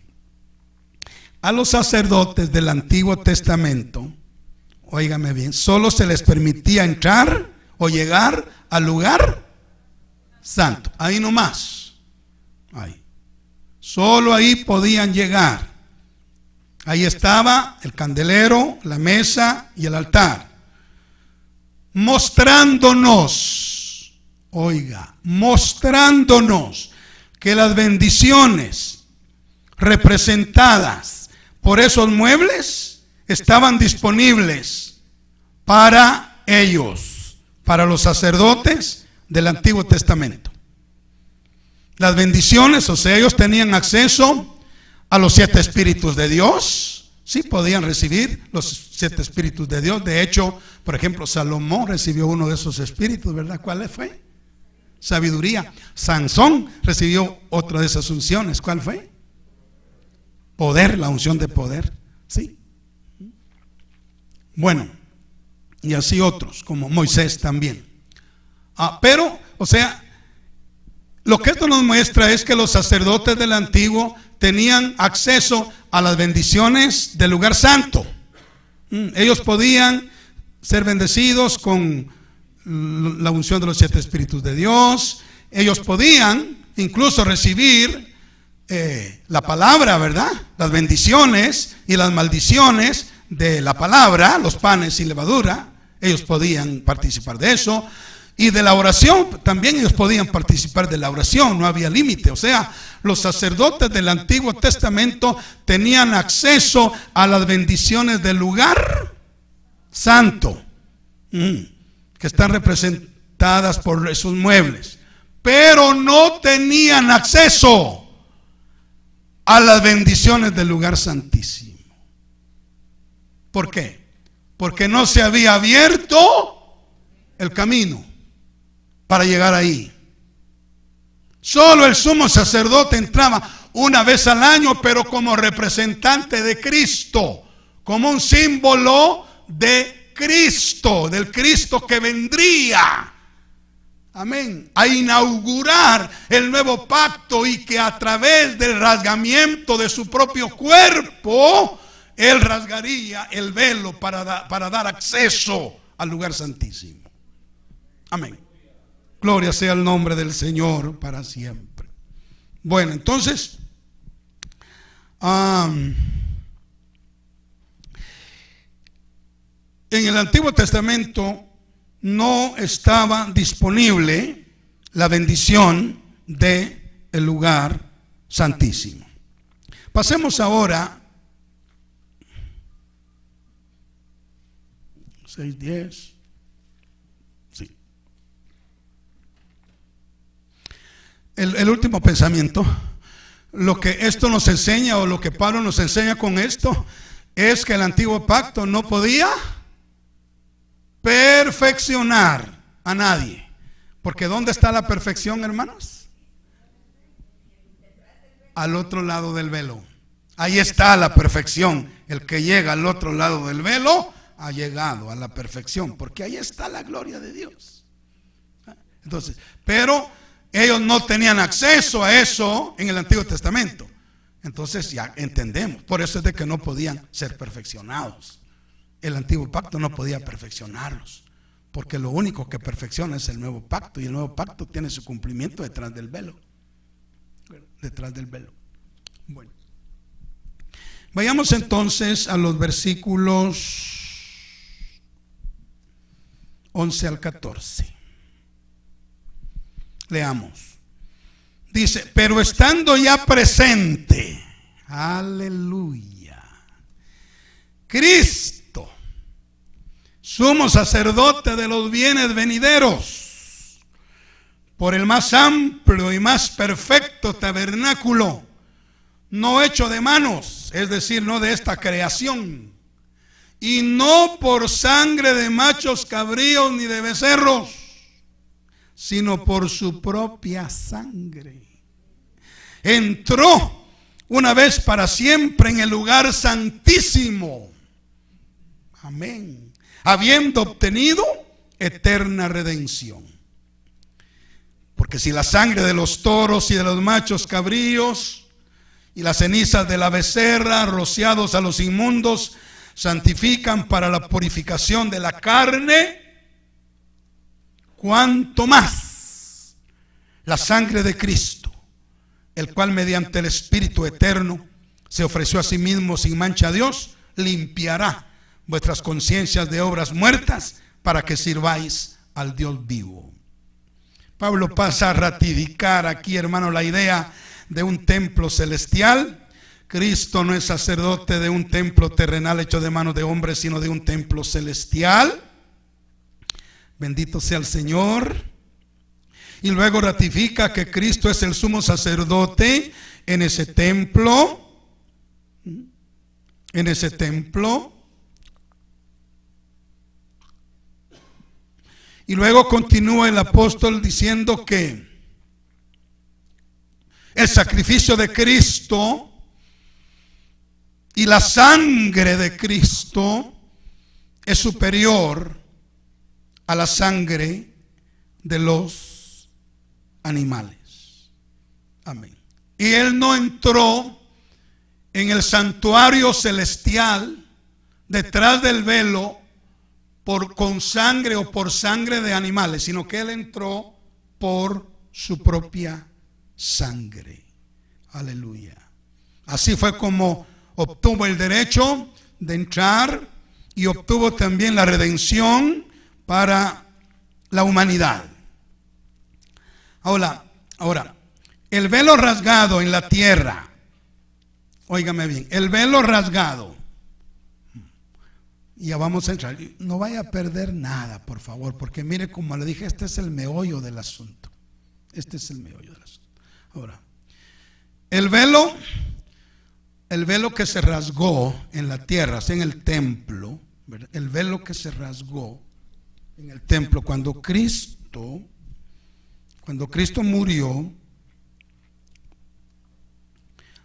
A los sacerdotes del Antiguo Testamento, óigame bien, solo se les permitía entrar o llegar al lugar santo. Ahí nomás. Ahí. Solo ahí podían llegar. Ahí estaba el candelero, la mesa y el altar, mostrándonos, oiga, mostrándonos que las bendiciones representadas por esos muebles estaban disponibles para ellos, para los sacerdotes del Antiguo Testamento. Las bendiciones, o sea, ellos tenían acceso a los 7 espíritus de Dios. Sí, podían recibir los 7 espíritus de Dios. De hecho, por ejemplo, Salomón recibió uno de esos espíritus, ¿verdad? ¿Cuál fue? Sabiduría. Sansón recibió otra de esas unciones. ¿Cuál fue? Poder, la unción de poder. Sí. Bueno, y así otros, como Moisés también. Pero, o sea, lo que esto nos muestra es que los sacerdotes del Antiguo tenían acceso a las bendiciones del lugar santo. Ellos podían ser bendecidos con la unción de los 7 espíritus de Dios. Ellos podían incluso recibir la palabra, ¿verdad? Las bendiciones y las maldiciones de la palabra, los panes y levadura. Ellos podían participar de eso. Y de la oración, también ellos podían participar de la oración, no había límite. O sea, los sacerdotes del Antiguo Testamento tenían acceso a las bendiciones del lugar santo, que están representadas por esos muebles, pero no tenían acceso a las bendiciones del lugar santísimo. ¿Por qué? Porque no se había abierto el camino para llegar ahí. Solo el sumo sacerdote entraba una vez al año, pero como representante de Cristo, como un símbolo de Cristo, del Cristo que vendría, amén, a inaugurar el nuevo pacto, y que a través del rasgamiento de su propio cuerpo, Él rasgaría el velo para dar acceso al lugar santísimo. Amén. Gloria sea el nombre del Señor para siempre. Bueno, entonces, en el Antiguo Testamento no estaba disponible la bendición del lugar santísimo. Pasemos ahora 6:10. El último pensamiento. lo que esto nos enseña, o lo que Pablo nos enseña con esto, es que el antiguo pacto no podía perfeccionar a nadie. Porque ¿dónde está la perfección, hermanos? Al otro lado del velo. Ahí está la perfección. El que llega al otro lado del velo ha llegado a la perfección, porque ahí está la gloria de Dios. Entonces, pero ellos no tenían acceso a eso en el Antiguo Testamento. Entonces ya entendemos. Por eso es de que no podían ser perfeccionados. El antiguo pacto no podía perfeccionarlos, porque lo único que perfecciona es el nuevo pacto, y el nuevo pacto tiene su cumplimiento detrás del velo. Detrás del velo. Bueno, vayamos entonces a los versículos 11 al 14. Leamos. Dice: pero estando ya presente, aleluya, Cristo, sumo sacerdote de los bienes venideros, por el más amplio y más perfecto tabernáculo, no hecho de manos, es decir, no de esta creación, y no por sangre de machos cabríos ni de becerros, sino por su propia sangre, entró una vez para siempre en el lugar santísimo, amén, habiendo obtenido eterna redención. Porque si la sangre de los toros y de los machos cabríos y las cenizas de la becerra rociados a los inmundos santifican para la purificación de la carne, cuánto más la sangre de Cristo, el cual mediante el Espíritu eterno se ofreció a sí mismo sin mancha a Dios, limpiará vuestras conciencias de obras muertas para que sirváis al Dios vivo. Pablo pasa a ratificar aquí, hermano, la idea de un templo celestial. Cristo no es sacerdote de un templo terrenal hecho de manos de hombres, sino de un templo celestial. Bendito sea el Señor. Y luego ratifica que Cristo es el sumo sacerdote en ese templo. En ese templo. Y luego continúa el apóstol diciendo que el sacrificio de Cristo y la sangre de Cristo es superior a la sangre de los animales. Amén. Y él no entró en el santuario celestial detrás del velo con sangre o por sangre de animales, sino que él entró por su propia sangre. Aleluya. Así fue como obtuvo el derecho de entrar y obtuvo también la redención para la humanidad. Ahora, el velo rasgado en la tierra, óigame bien, el velo rasgado, ya vamos a entrar, no vaya a perder nada, por favor, porque mire, como le dije, este es el meollo del asunto. Este es el meollo del asunto. Ahora, el velo que se rasgó en la tierra, en el templo, ¿verdad? El velo que se rasgó en el templo cuando Cristo murió,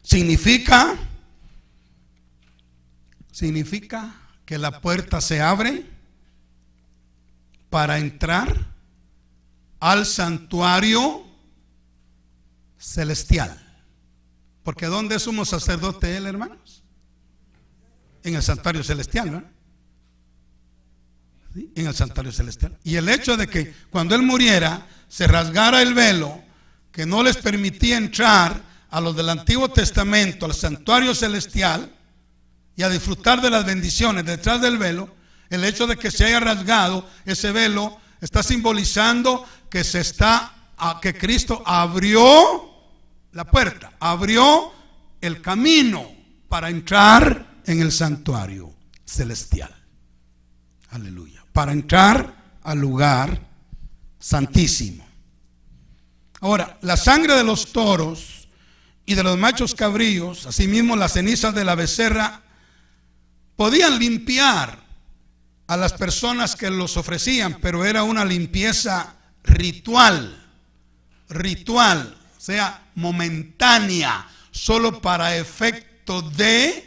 significa que la puerta se abre para entrar al santuario celestial. Porque ¿dónde es sumo sacerdote él, hermanos? En el santuario celestial, ¿verdad? ¿Sí? En el santuario celestial. Y el hecho de que cuando él muriera se rasgara el velo que no les permitía entrar a los del Antiguo Testamento al santuario celestial y a disfrutar de las bendiciones detrás del velo, el hecho de que se haya rasgado ese velo está simbolizando que que Cristo abrió la puerta, abrió el camino para entrar en el santuario celestial. Aleluya. Para entrar al lugar santísimo. Ahora, la sangre de los toros y de los machos cabríos, asimismo las cenizas de la becerra, podían limpiar a las personas que los ofrecían, pero era una limpieza ritual, o sea, momentánea, solo para efecto de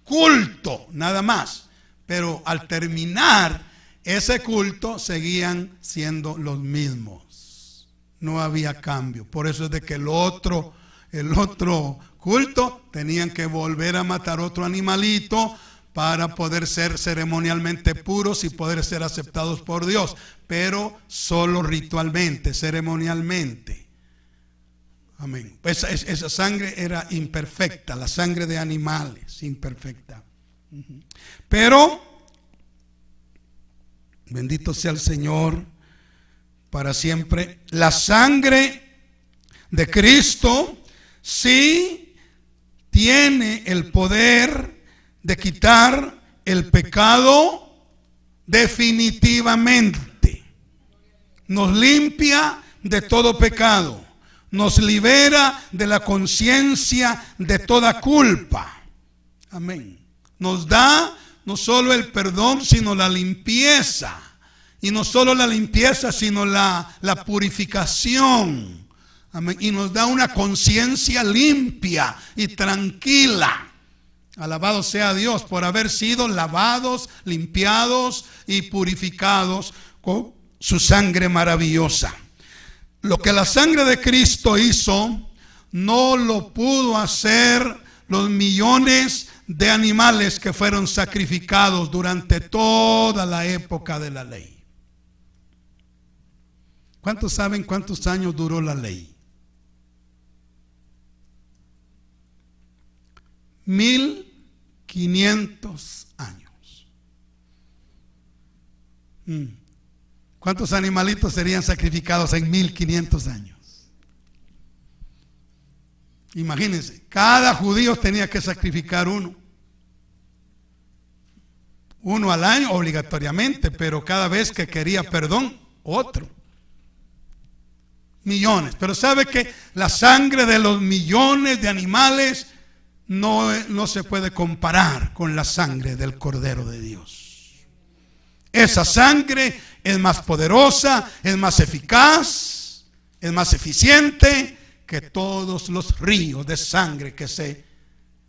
culto, nada más. Pero al terminar ese culto seguían siendo los mismos, no había cambio. Por eso es de que el otro culto tenían que volver a matar otro animalito para poder ser ceremonialmente puros y poder ser aceptados por Dios, pero solo ritualmente, ceremonialmente. Amén. Esa sangre era imperfecta, la sangre de animales, imperfecta. Pero, bendito sea el Señor para siempre, la sangre de Cristo sí tiene el poder de quitar el pecado definitivamente. Nos limpia de todo pecado. Nos libera de la conciencia de toda culpa. Amén. Nos da no solo el perdón, sino la limpieza. Y no solo la limpieza, sino la purificación. Amén. Y nos da una conciencia limpia y tranquila. Alabado sea Dios por haber sido lavados, limpiados y purificados con su sangre maravillosa. Lo que la sangre de Cristo hizo, no lo pudo hacer los millones de animales que fueron sacrificados durante toda la época de la ley. ¿Cuántos saben cuántos años duró la ley? 1500 años. ¿Cuántos animalitos serían sacrificados en 1500 años? Imagínense, cada judío tenía que sacrificar uno al año obligatoriamente, pero cada vez que quería perdón, otro. Millones. Pero sabe que la sangre de los millones de animales no se puede comparar con la sangre del Cordero de Dios. Esa sangre es más poderosa, es más eficaz, es más eficiente que todos los ríos de sangre que se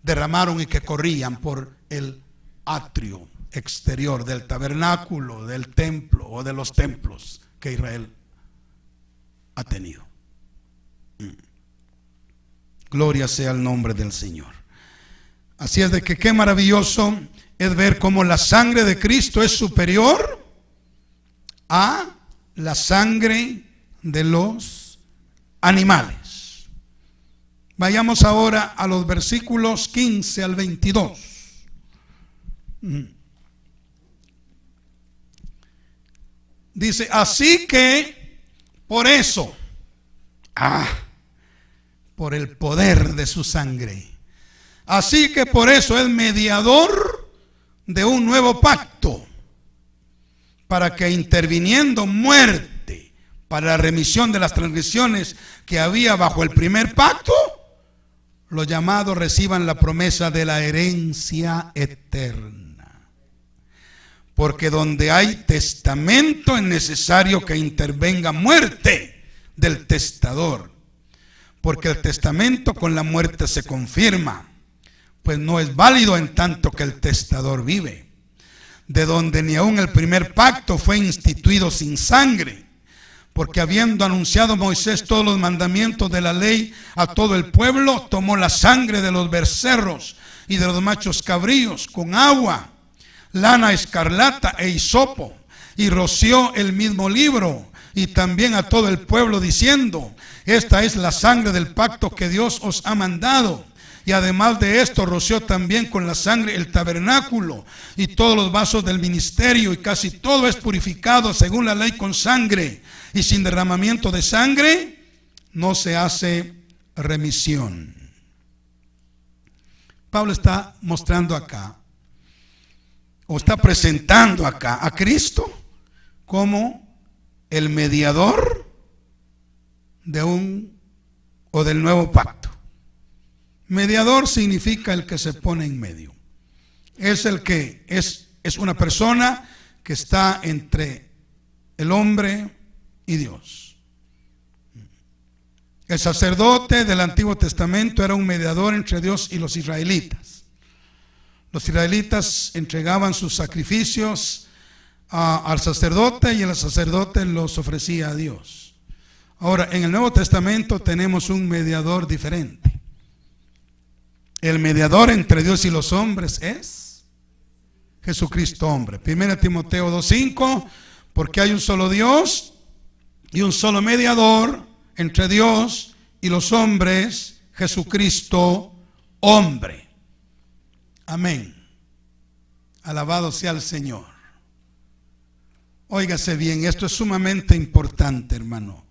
derramaron y que corrían por el atrio exterior del tabernáculo, del templo o de los templos que Israel ha tenido. Gloria sea el nombre del Señor. Así es de que qué maravilloso es ver cómo la sangre de Cristo es superior a la sangre de los animales. Vayamos ahora a los versículos 15 al 22. Dice, así que por eso, por el poder de su sangre, así que por eso es mediador de un nuevo pacto, para que interviniendo muerte para la remisión de las transgresiones que había bajo el primer pacto, los llamados reciban la promesa de la herencia eterna. Porque donde hay testamento es necesario que intervenga muerte del testador, porque el testamento con la muerte se confirma, pues no es válido en tanto que el testador vive. De donde ni aun el primer pacto fue instituido sin sangre, porque habiendo anunciado Moisés todos los mandamientos de la ley a todo el pueblo, tomó la sangre de los becerros y de los machos cabríos con agua, lana escarlata e hisopo, y roció el mismo libro y también a todo el pueblo, diciendo: esta es la sangre del pacto que Dios os ha mandado. Y además de esto roció también con la sangre el tabernáculo y todos los vasos del ministerio, y casi todo es purificado según la ley con sangre, y sin derramamiento de sangre no se hace remisión. Pablo está mostrando acá, o está presentando acá a Cristo como el mediador de del nuevo pacto. Mediador significa el que se pone en medio. Es el que es una persona que está entre el hombre y Dios. El sacerdote del Antiguo Testamento era un mediador entre Dios y los israelitas. Los israelitas entregaban sus sacrificios al sacerdote y el sacerdote los ofrecía a Dios. Ahora, en el Nuevo Testamento tenemos un mediador diferente. El mediador entre Dios y los hombres es Jesucristo hombre. 1 Timoteo 2:5, porque hay un solo Dios y un solo mediador entre Dios y los hombres, Jesucristo hombre. Amén. Alabado sea el Señor. Óigase bien, esto es sumamente importante, hermano.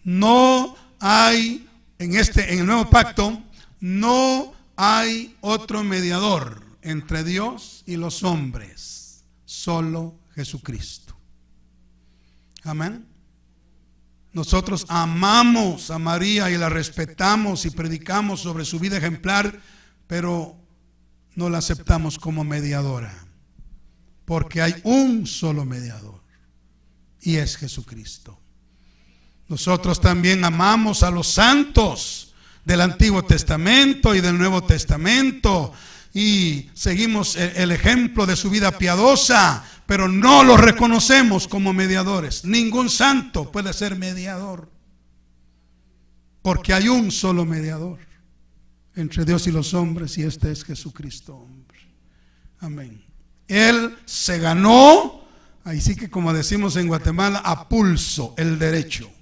No hay en el nuevo pacto, no hay otro mediador entre Dios y los hombres, solo Jesucristo. Amén. Nosotros amamos a María y la respetamos y predicamos sobre su vida ejemplar, pero no la aceptamos como mediadora, porque hay un solo mediador y es Jesucristo. Nosotros también amamos a los santos del Antiguo Testamento y del Nuevo Testamento y seguimos el ejemplo de su vida piadosa, pero no los reconocemos como mediadores. Ningún santo puede ser mediador, porque hay un solo mediador entre Dios y los hombres, y este es Jesucristo hombre. Amén. Él se ganó, ahí sí que como decimos en Guatemala, a pulso el derecho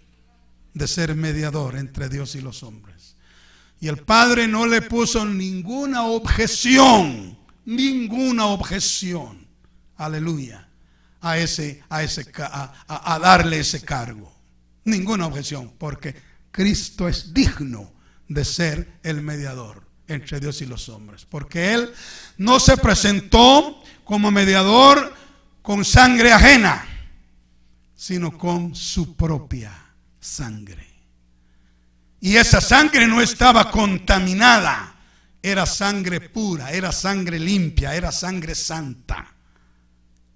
de ser mediador entre Dios y los hombres. Y el Padre no le puso ninguna objeción, aleluya, a darle ese cargo. Ninguna objeción, porque Cristo es digno de ser el mediador entre Dios y los hombres, porque Él no se presentó como mediador con sangre ajena, sino con su propia sangre. Y esa sangre no estaba contaminada, era sangre pura, era sangre limpia, era sangre santa.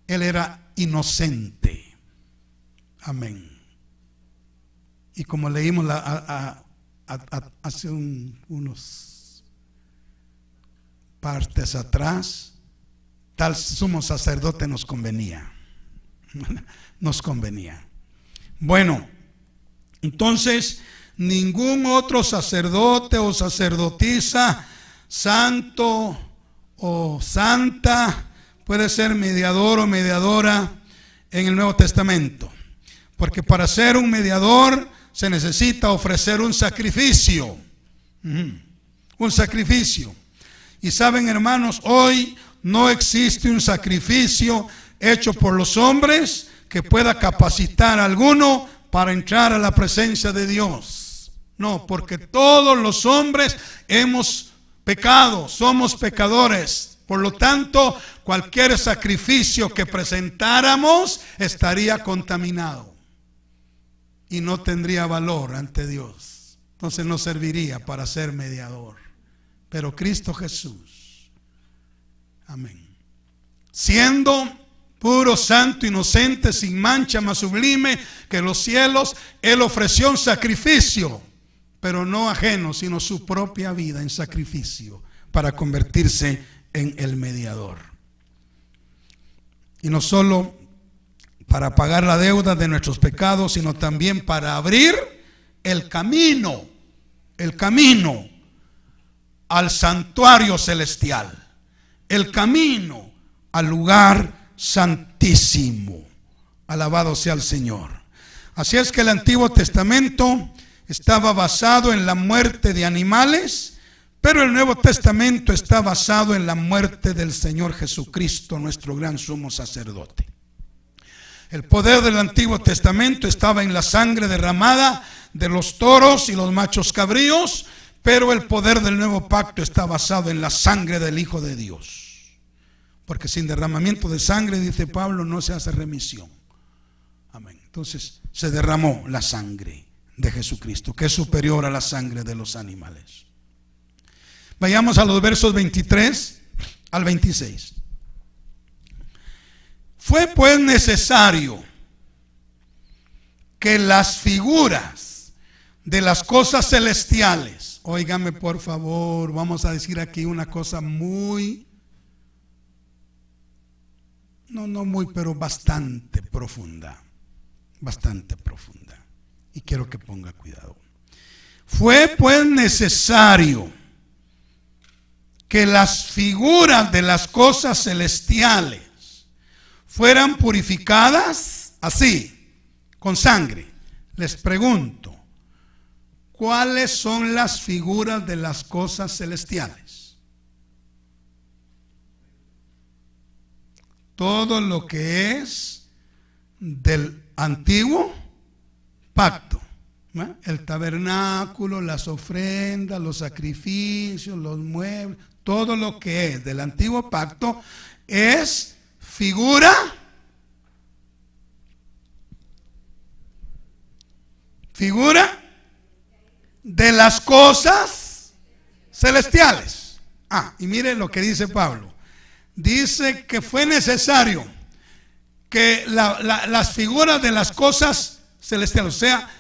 Él era inocente. Amén. Y como leímos hace unos partes atrás, tal sumo sacerdote nos convenía. Nos convenía. Bueno, entonces ningún otro sacerdote o sacerdotisa, santo o santa, puede ser mediador o mediadora en el Nuevo Testamento, porque para ser un mediador se necesita ofrecer un sacrificio. Un sacrificio. Y saben, hermanos, hoy no existe un sacrificio hecho por los hombres que pueda capacitar a alguno para entrar a la presencia de Dios. No, porque todos los hombres hemos pecado, somos pecadores. Por lo tanto, cualquier sacrificio que presentáramos estaría contaminado y no tendría valor ante Dios. Entonces no serviría para ser mediador. Pero Cristo Jesús, amén, siendo puro, santo, inocente, sin mancha, más sublime que los cielos, Él ofreció un sacrificio, pero no ajeno, sino su propia vida en sacrificio para convertirse en el mediador. Y no solo para pagar la deuda de nuestros pecados, sino también para abrir el camino al santuario celestial, el camino al lugar santísimo. Alabado sea el Señor. Así es que el Antiguo Testamento estaba basado en la muerte de animales, pero el Nuevo Testamento está basado en la muerte del Señor Jesucristo, nuestro gran sumo sacerdote. El poder del Antiguo Testamento estaba en la sangre derramada de los toros y los machos cabríos, pero el poder del nuevo pacto está basado en la sangre del Hijo de Dios. Porque sin derramamiento de sangre, dice Pablo, no se hace remisión. Amén. Entonces se derramó la sangre de Jesucristo, que es superior a la sangre de los animales. Vayamos a los versos 23 al 26. Fue pues necesario que las figuras de las cosas celestiales, óigame por favor, vamos a decir aquí una cosa muy, no muy, pero bastante profunda, y quiero que ponga cuidado. Fue pues necesario que las figuras de las cosas celestiales fueran purificadas así, con sangre. Les pregunto, ¿cuáles son las figuras de las cosas celestiales? Todo lo que es del antiguo pacto, ¿no? El tabernáculo, las ofrendas, los sacrificios, los muebles, todo lo que es del antiguo pacto es figura de las cosas celestiales. Y mire lo que dice Pablo. Dice que fue necesario que las figuras de las cosas celestiales, o sea,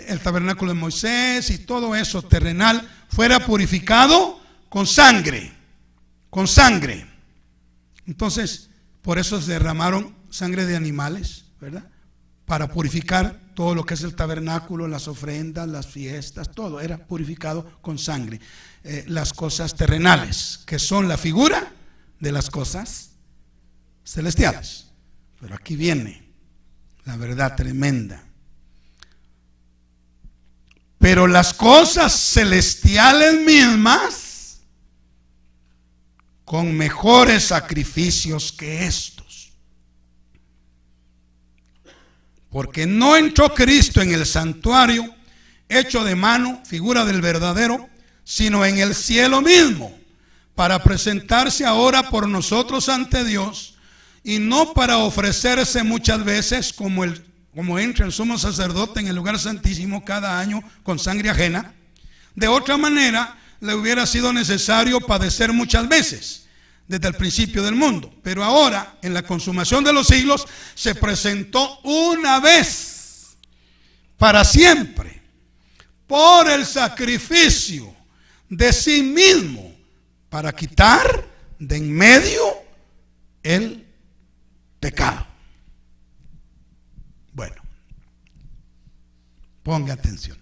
el tabernáculo de Moisés y todo eso terrenal, fuera purificado con sangre. Entonces, por eso se derramaron sangre de animales, ¿verdad? Para purificar todo lo que es el tabernáculo, las ofrendas, las fiestas, todo era purificado con sangre. Las cosas terrenales, que son la figura de las cosas celestiales. Pero aquí viene la verdad tremenda. Pero las cosas celestiales mismas, con mejores sacrificios que estos. Porque no entró Cristo en el santuario hecho de mano, figura del verdadero, sino en el cielo mismo, para presentarse ahora por nosotros ante Dios, y no para ofrecerse muchas veces como entra el sumo sacerdote en el lugar santísimo cada año con sangre ajena. De otra manera le hubiera sido necesario padecer muchas veces desde el principio del mundo, pero ahora en la consumación de los siglos se presentó una vez para siempre por el sacrificio de sí mismo para quitar de en medio el pecado. Bueno, ponga atención.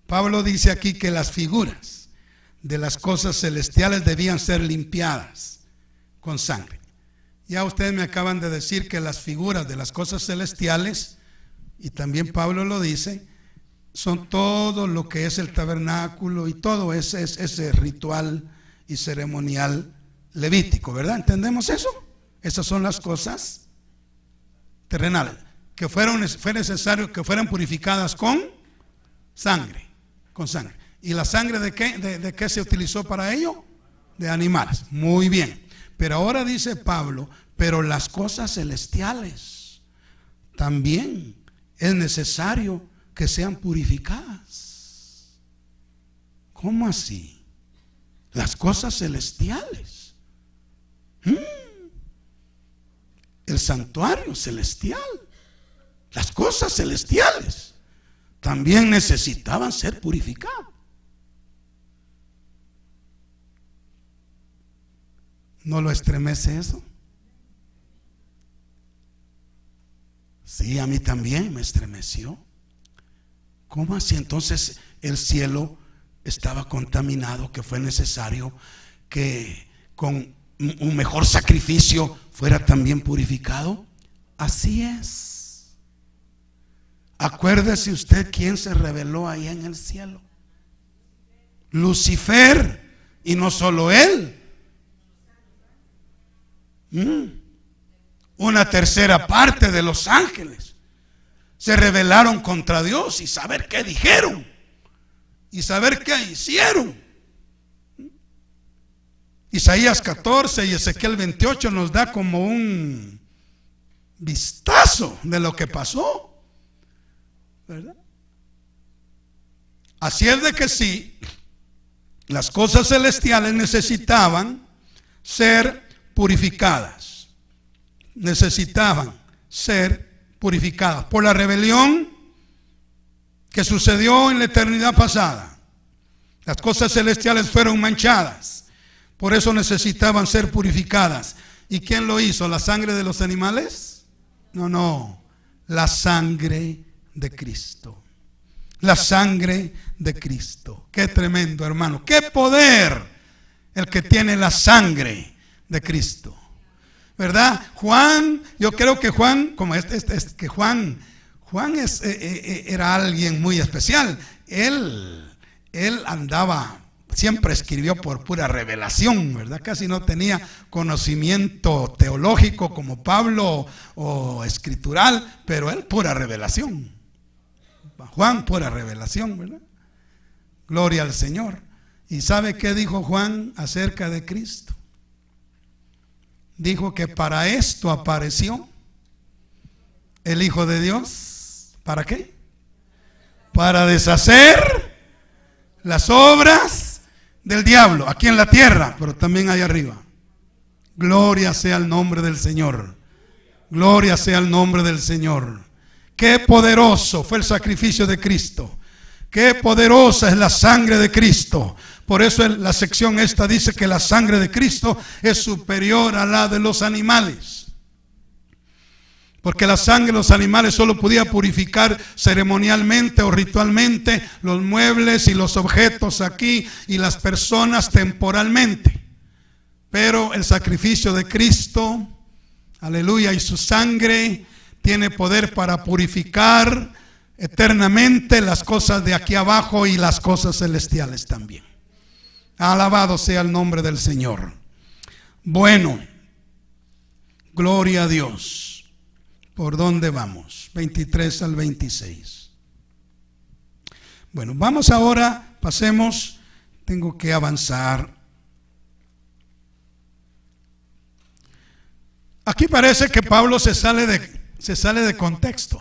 Pablo dice aquí que las figuras de las cosas celestiales debían ser limpiadas con sangre. Ya ustedes me acaban de decir que las figuras de las cosas celestiales, y también Pablo lo dice, son todo lo que es el tabernáculo y todo ese ritual y ceremonial levítico, ¿verdad? ¿Entendemos eso? Esas son las cosas terrenales que fue necesario que fueran purificadas con sangre. ¿Y la sangre de qué? ¿De qué se utilizó para ello? De animales. Muy bien. Pero ahora dice Pablo, pero las cosas celestiales también es necesario que sean purificadas. ¿Cómo así? Las cosas celestiales. El santuario celestial. Las cosas celestiales también necesitaban ser purificadas. ¿No lo estremece eso? Sí, a mí también me estremeció. ¿Cómo así? Entonces el cielo estaba contaminado, que fue necesario que con un mejor sacrificio fuera también purificado. Así es. Acuérdese usted quién se reveló ahí en el cielo. Lucifer, y no solo él. Una tercera parte de los ángeles se rebelaron contra Dios, y saber qué dijeron y saber qué hicieron. Isaías 14 y Ezequiel 28 nos da como un vistazo de lo que pasó, ¿verdad? Así es de que sí, Las cosas celestiales necesitaban ser purificadas. Necesitaban ser purificadas por la rebelión que sucedió en la eternidad pasada. Las cosas celestiales fueron manchadas, por eso necesitaban ser purificadas. ¿Y quién lo hizo? ¿La sangre de los animales? No, la sangre de Cristo. La sangre de Cristo. Qué tremendo, hermano. Qué poder el que tiene la sangre de Cristo, ¿verdad? Juan, yo creo que Juan, como Juan era alguien muy especial. Él andaba, siempre escribió por pura revelación, ¿verdad? Casi no tenía conocimiento teológico como Pablo o escritural, pero él pura revelación. Juan, pura revelación, ¿verdad? Gloria al Señor. ¿Y sabe qué dijo Juan acerca de Cristo? Dijo que para esto apareció el Hijo de Dios. ¿Para qué? Para deshacer las obras del diablo, aquí en la tierra, pero también allá arriba. Gloria sea el nombre del Señor. Gloria sea el nombre del Señor. Qué poderoso fue el sacrificio de Cristo. Qué poderosa es la sangre de Cristo. Por eso la sección esta dice que la sangre de Cristo es superior a la de los animales. Porque la sangre de los animales solo podía purificar ceremonialmente o ritualmente los muebles y los objetos aquí y las personas temporalmente. Pero el sacrificio de Cristo, aleluya, y su sangre tiene poder para purificar eternamente las cosas de aquí abajo y las cosas celestiales también. Alabado sea el nombre del Señor. Bueno, gloria a Dios. ¿Por dónde vamos? 23 al 26. Bueno, vamos ahora, pasemos, tengo que avanzar. Aquí parece que Pablo se sale de contexto.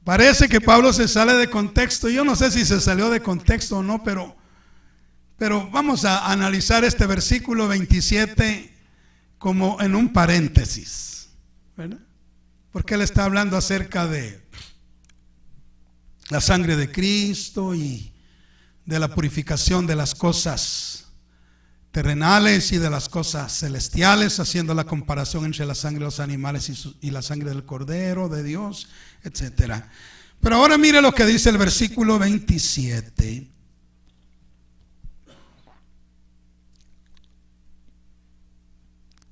Parece que Pablo se sale de contexto. Yo no sé si se salió de contexto o no, pero vamos a analizar este versículo 27 como en un paréntesis, ¿verdad? Porque él está hablando acerca de la sangre de Cristo y de la purificación de las cosas terrenales y de las cosas celestiales, haciendo la comparación entre la sangre de los animales y la sangre del Cordero de Dios, etcétera. Pero ahora mire lo que dice el versículo 27.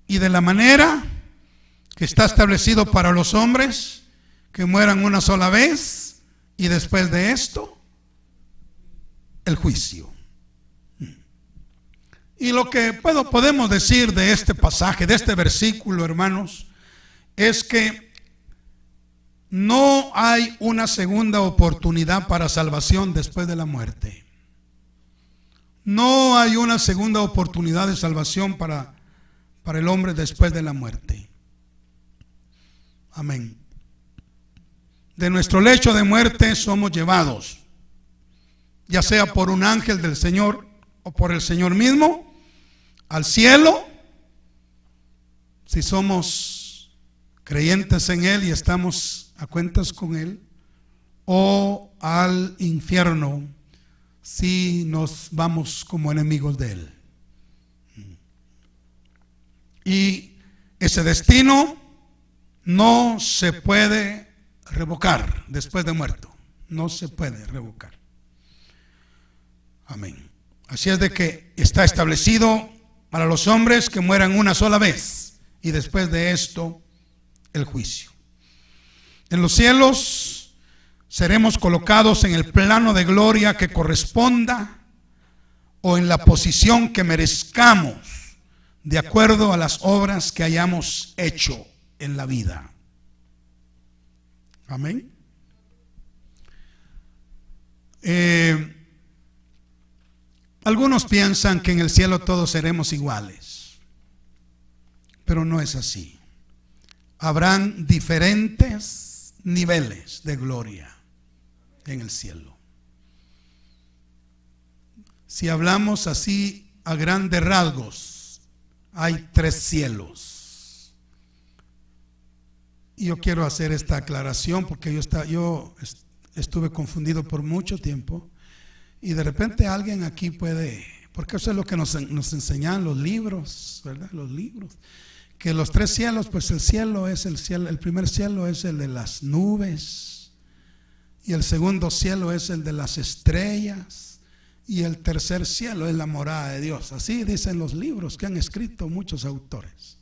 Y de la manera que está establecido para los hombres que mueran una sola vez, y después de esto el juicio. Y lo que podemos decir de este pasaje, de este versículo, hermanos, es que no hay una segunda oportunidad para salvación después de la muerte. No hay una segunda oportunidad de salvación para el hombre después de la muerte. Amén. De nuestro lecho de muerte somos llevados, ya sea por un ángel del Señor o por el Señor mismo, al cielo, si somos creyentes en Él y estamos a cuentas con Él, o al infierno, si nos vamos como enemigos de Él. Y ese destino no se puede revocar después de muerto. No se puede revocar. Amén. Así es de que está establecido para los hombres que mueran una sola vez, y después de esto el juicio. En los cielos seremos colocados en el plano de gloria que corresponda o en la posición que merezcamos de acuerdo a las obras que hayamos hecho en la vida. Amén. Algunos piensan que en el cielo todos seremos iguales, pero no es así. Habrán diferentes niveles de gloria en el cielo. Si hablamos así a grandes rasgos, hay 3 cielos. Y yo quiero hacer esta aclaración porque yo estuve confundido por mucho tiempo, y de repente alguien aquí puede, porque eso es lo que nos enseñan los libros, ¿verdad? Los libros, que los 3 cielos, pues el cielo es el cielo, el primer cielo es el de las nubes, y el segundo cielo es el de las estrellas, y el tercer cielo es la morada de Dios. Así dicen los libros que han escrito muchos autores.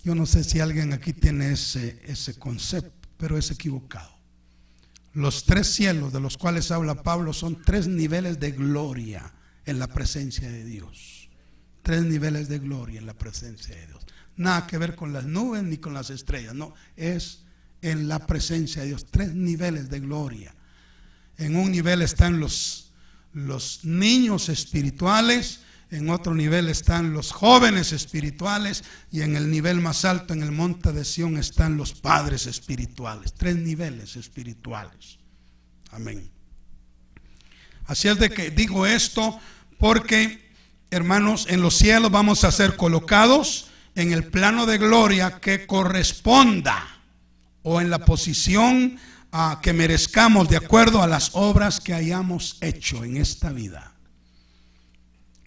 Yo no sé si alguien aquí tiene ese concepto, pero es equivocado. Los 3 cielos de los cuales habla Pablo son 3 niveles de gloria en la presencia de Dios. 3 niveles de gloria en la presencia de Dios. Nada que ver con las nubes ni con las estrellas, no, es en la presencia de Dios. 3 niveles de gloria. En un nivel están los niños espirituales, en otro nivel están los jóvenes espirituales, y en el nivel más alto, en el monte de Sión, están los padres espirituales. 3 niveles espirituales. Amén. Así es de que digo esto porque, hermanos, en los cielos vamos a ser colocados en el plano de gloria que corresponda, o en la posición que merezcamos de acuerdo a las obras que hayamos hecho en esta vida.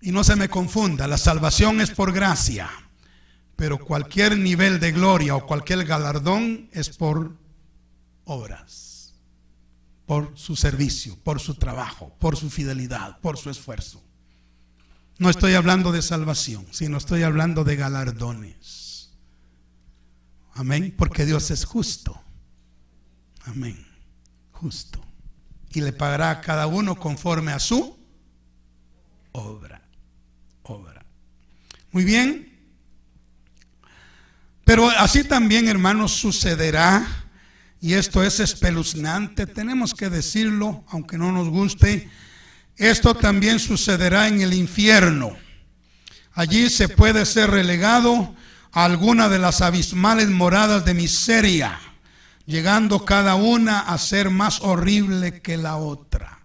Y no se me confunda, la salvación es por gracia, pero cualquier nivel de gloria o cualquier galardón es por obras, por su servicio, por su trabajo, por su fidelidad, por su esfuerzo. No estoy hablando de salvación, sino estoy hablando de galardones. Amén, porque Dios es justo. Amén, justo. Y le pagará a cada uno conforme a su obra. Muy bien. Pero así también, hermanos, sucederá, y esto es espeluznante, tenemos que decirlo, aunque no nos guste. Esto también sucederá en el infierno. Allí se puede ser relegado a alguna de las abismales moradas de miseria, llegando cada una a ser más horrible que la otra.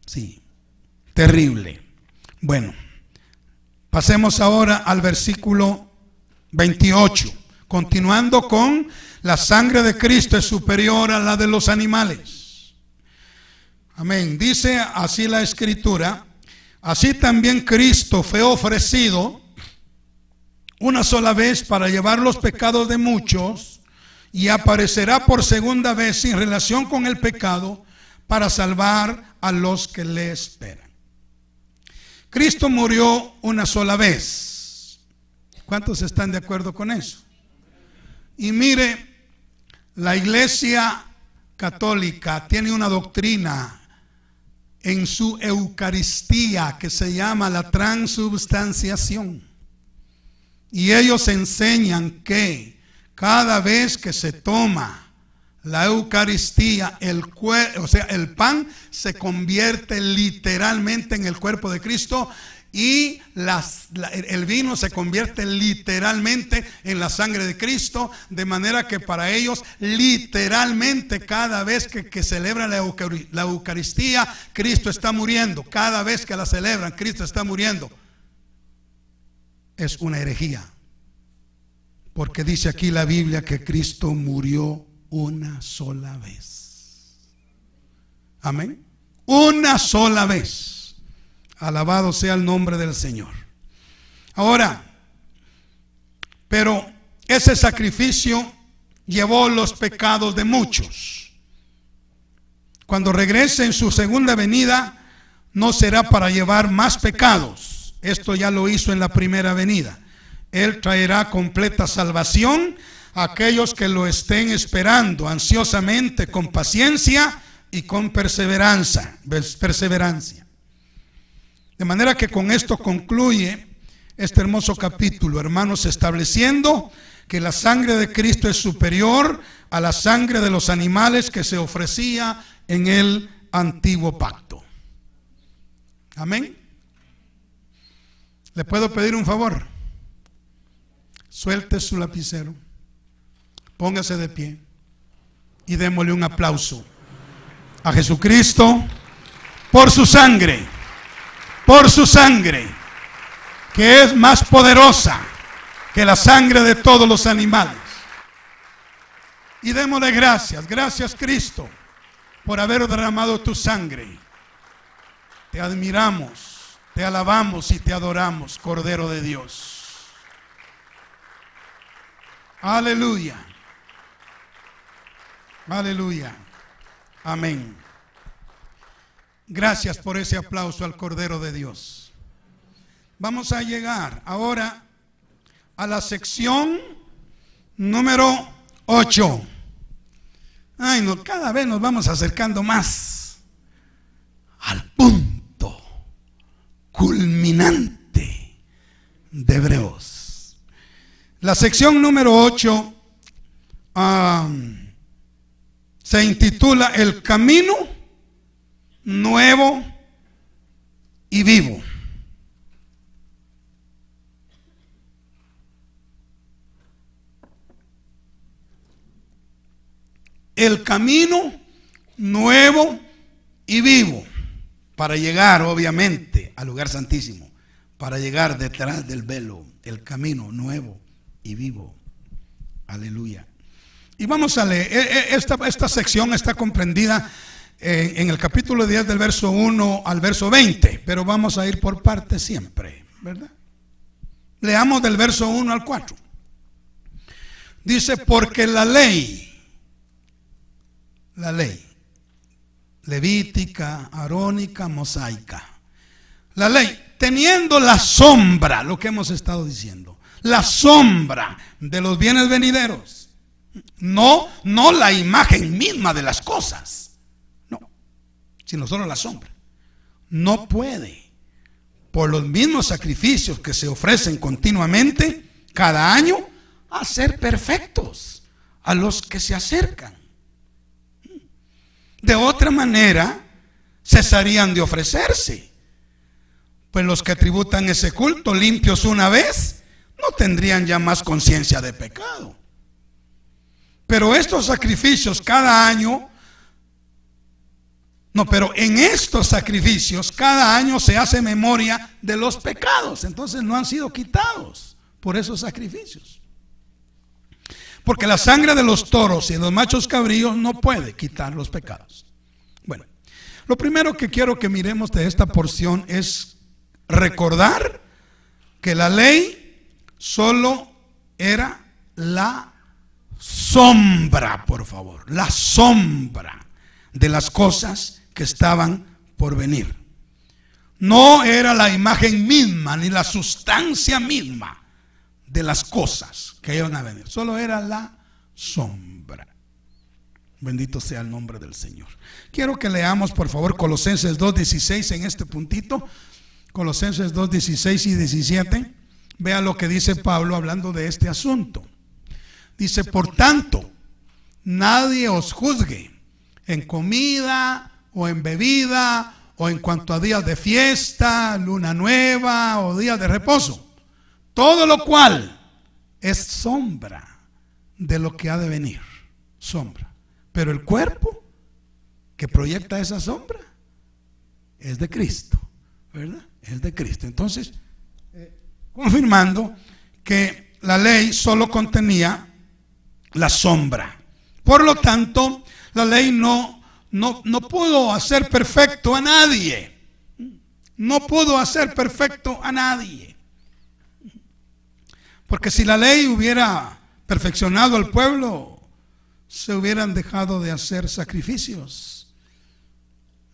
Sí, terrible. Bueno, pasemos ahora al versículo 28. Continuando con la sangre de Cristo es superior a la de los animales. Amén. Dice así la Escritura: así también Cristo fue ofrecido una sola vez para llevar los pecados de muchos, y aparecerá por segunda vez sin relación con el pecado para salvar a los que le esperan. Cristo murió una sola vez. ¿Cuántos están de acuerdo con eso? Y mire, la Iglesia Católica tiene una doctrina en su Eucaristía que se llama la transubstanciación. Y ellos enseñan que cada vez que se toma la Eucaristía, el pan se convierte literalmente en el cuerpo de Cristo, y el vino se convierte literalmente en la sangre de Cristo, de manera que para ellos literalmente cada vez que celebran la Eucaristía, Cristo está muriendo. Cada vez que la celebran, Cristo está muriendo. Es una herejía, porque dice aquí la Biblia que Cristo murió una sola vez. Amén. Una sola vez. Alabado sea el nombre del Señor. Ahora, pero ese sacrificio llevó los pecados de muchos. Cuando regrese en su segunda venida, no será para llevar más pecados. Esto ya lo hizo en la primera venida. Él traerá completa salvación a aquellos que lo estén esperando ansiosamente, con paciencia y con perseverancia. De manera que con esto concluye este hermoso capítulo, hermanos, estableciendo que la sangre de Cristo es superior a la sangre de los animales que se ofrecía en el antiguo pacto. Amén. ¿Le puedo pedir un favor? Suelte su lapicero, póngase de pie y démosle un aplauso a Jesucristo por su sangre, que es más poderosa que la sangre de todos los animales. Y démosle gracias. Gracias, Cristo, por haber derramado tu sangre. Te admiramos, te alabamos y te adoramos, Cordero de Dios. Aleluya. Aleluya. Amén. Gracias por ese aplauso al Cordero de Dios. Vamos a llegar ahora a la sección número 8. Ay, no, cada vez nos vamos acercando más al punto culminante de Hebreos. La sección número 8 se intitula El camino nuevo y vivo. El camino nuevo y vivo, para llegar obviamente al lugar santísimo, para llegar detrás del velo, el camino nuevo y vivo. Aleluya. Y vamos a leer, esta sección está comprendida en el capítulo 10 del verso 1 al verso 20, pero vamos a ir por partes siempre, ¿verdad? Leamos del verso 1 al 4. Dice, porque la ley levítica, arónica, mosaica, la ley, teniendo la sombra, lo que hemos estado diciendo, la sombra de los bienes venideros, no la imagen misma de las cosas, no, sino solo la sombra, no puede, por los mismos sacrificios que se ofrecen continuamente cada año, hacer perfectos a los que se acercan. De otra manera, cesarían de ofrecerse, pues los que tributan ese culto limpios una vez, no tendrían ya más conciencia de pecado. Pero estos sacrificios cada año, pero en estos sacrificios cada año se hace memoria de los pecados, entonces no han sido quitados por esos sacrificios. Porque la sangre de los toros y de los machos cabríos no puede quitar los pecados. Bueno, lo primero que quiero que miremos de esta porción es recordar que la ley solo era la sombra, por favor, la sombra de las cosas que estaban por venir. No era la imagen misma ni la sustancia misma de las cosas que iban a venir, solo era la sombra. Bendito sea el nombre del Señor. Quiero que leamos por favor Colosenses 2:16 en este puntito. Colosenses 2:16 y 17. Vea lo que dice Pablo hablando de este asunto. Dice, por tanto, nadie os juzgue en comida o en bebida o en cuanto a días de fiesta, luna nueva o días de reposo. Todo lo cual es sombra de lo que ha de venir. Sombra. Pero el cuerpo que proyecta esa sombra es de Cristo, ¿verdad? Es de Cristo. Entonces, confirmando que la ley solo contenía la sombra. Por lo tanto, la ley no pudo hacer perfecto a nadie. No pudo hacer perfecto a nadie. Porque si la ley hubiera perfeccionado al pueblo, se hubieran dejado de hacer sacrificios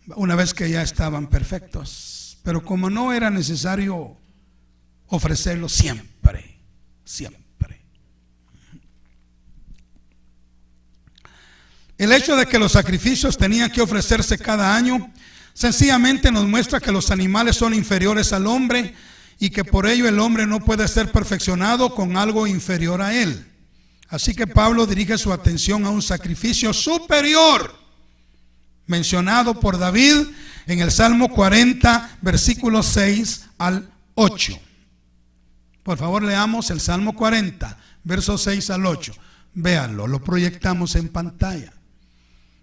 una vez que ya estaban perfectos. Pero como no era necesario ofrecerlo siempre. El hecho de que los sacrificios tenían que ofrecerse cada año sencillamente nos muestra que los animales son inferiores al hombre y que por ello el hombre no puede ser perfeccionado con algo inferior a él. Así que Pablo dirige su atención a un sacrificio superior mencionado por David en el Salmo 40, versículos 6 al 8. Por favor, leamos el Salmo 40, versos 6 al 8. Véanlo, lo proyectamos en pantalla.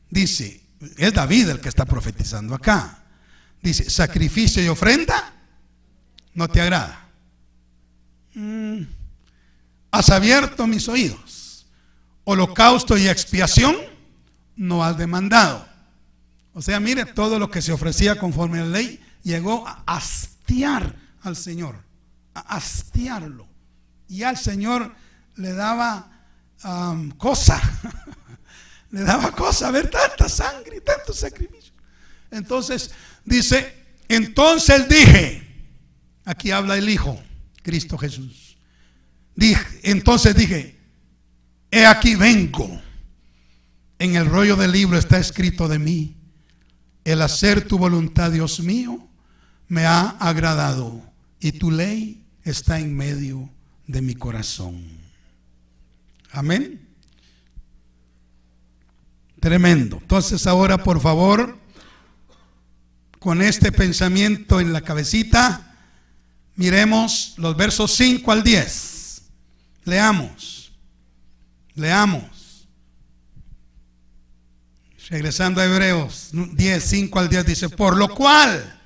Dice, Es David el que está profetizando acá. Dice, sacrificio y ofrenda no te agrada. Has abierto mis oídos. Holocausto y expiación no has demandado. O sea, mire, todo lo que se ofrecía conforme a la ley llegó a hastiar al Señor, a hastiarlo. Y al Señor le daba cosa, le daba cosa ver tanta sangre y tanto sacrificio. Entonces dice, entonces dije, aquí habla el Hijo, Cristo Jesús. Entonces dije, he aquí vengo. En el rollo del libro está escrito de mí, el hacer tu voluntad, Dios mío, me ha agradado, y tu ley está en medio de mi corazón. Amén. Tremendo. Entonces ahora, por favor, con este pensamiento en la cabecita, miremos los versos 5 al 10. Leamos. Regresando a Hebreos 10, 5 al 10 dice, por lo cual,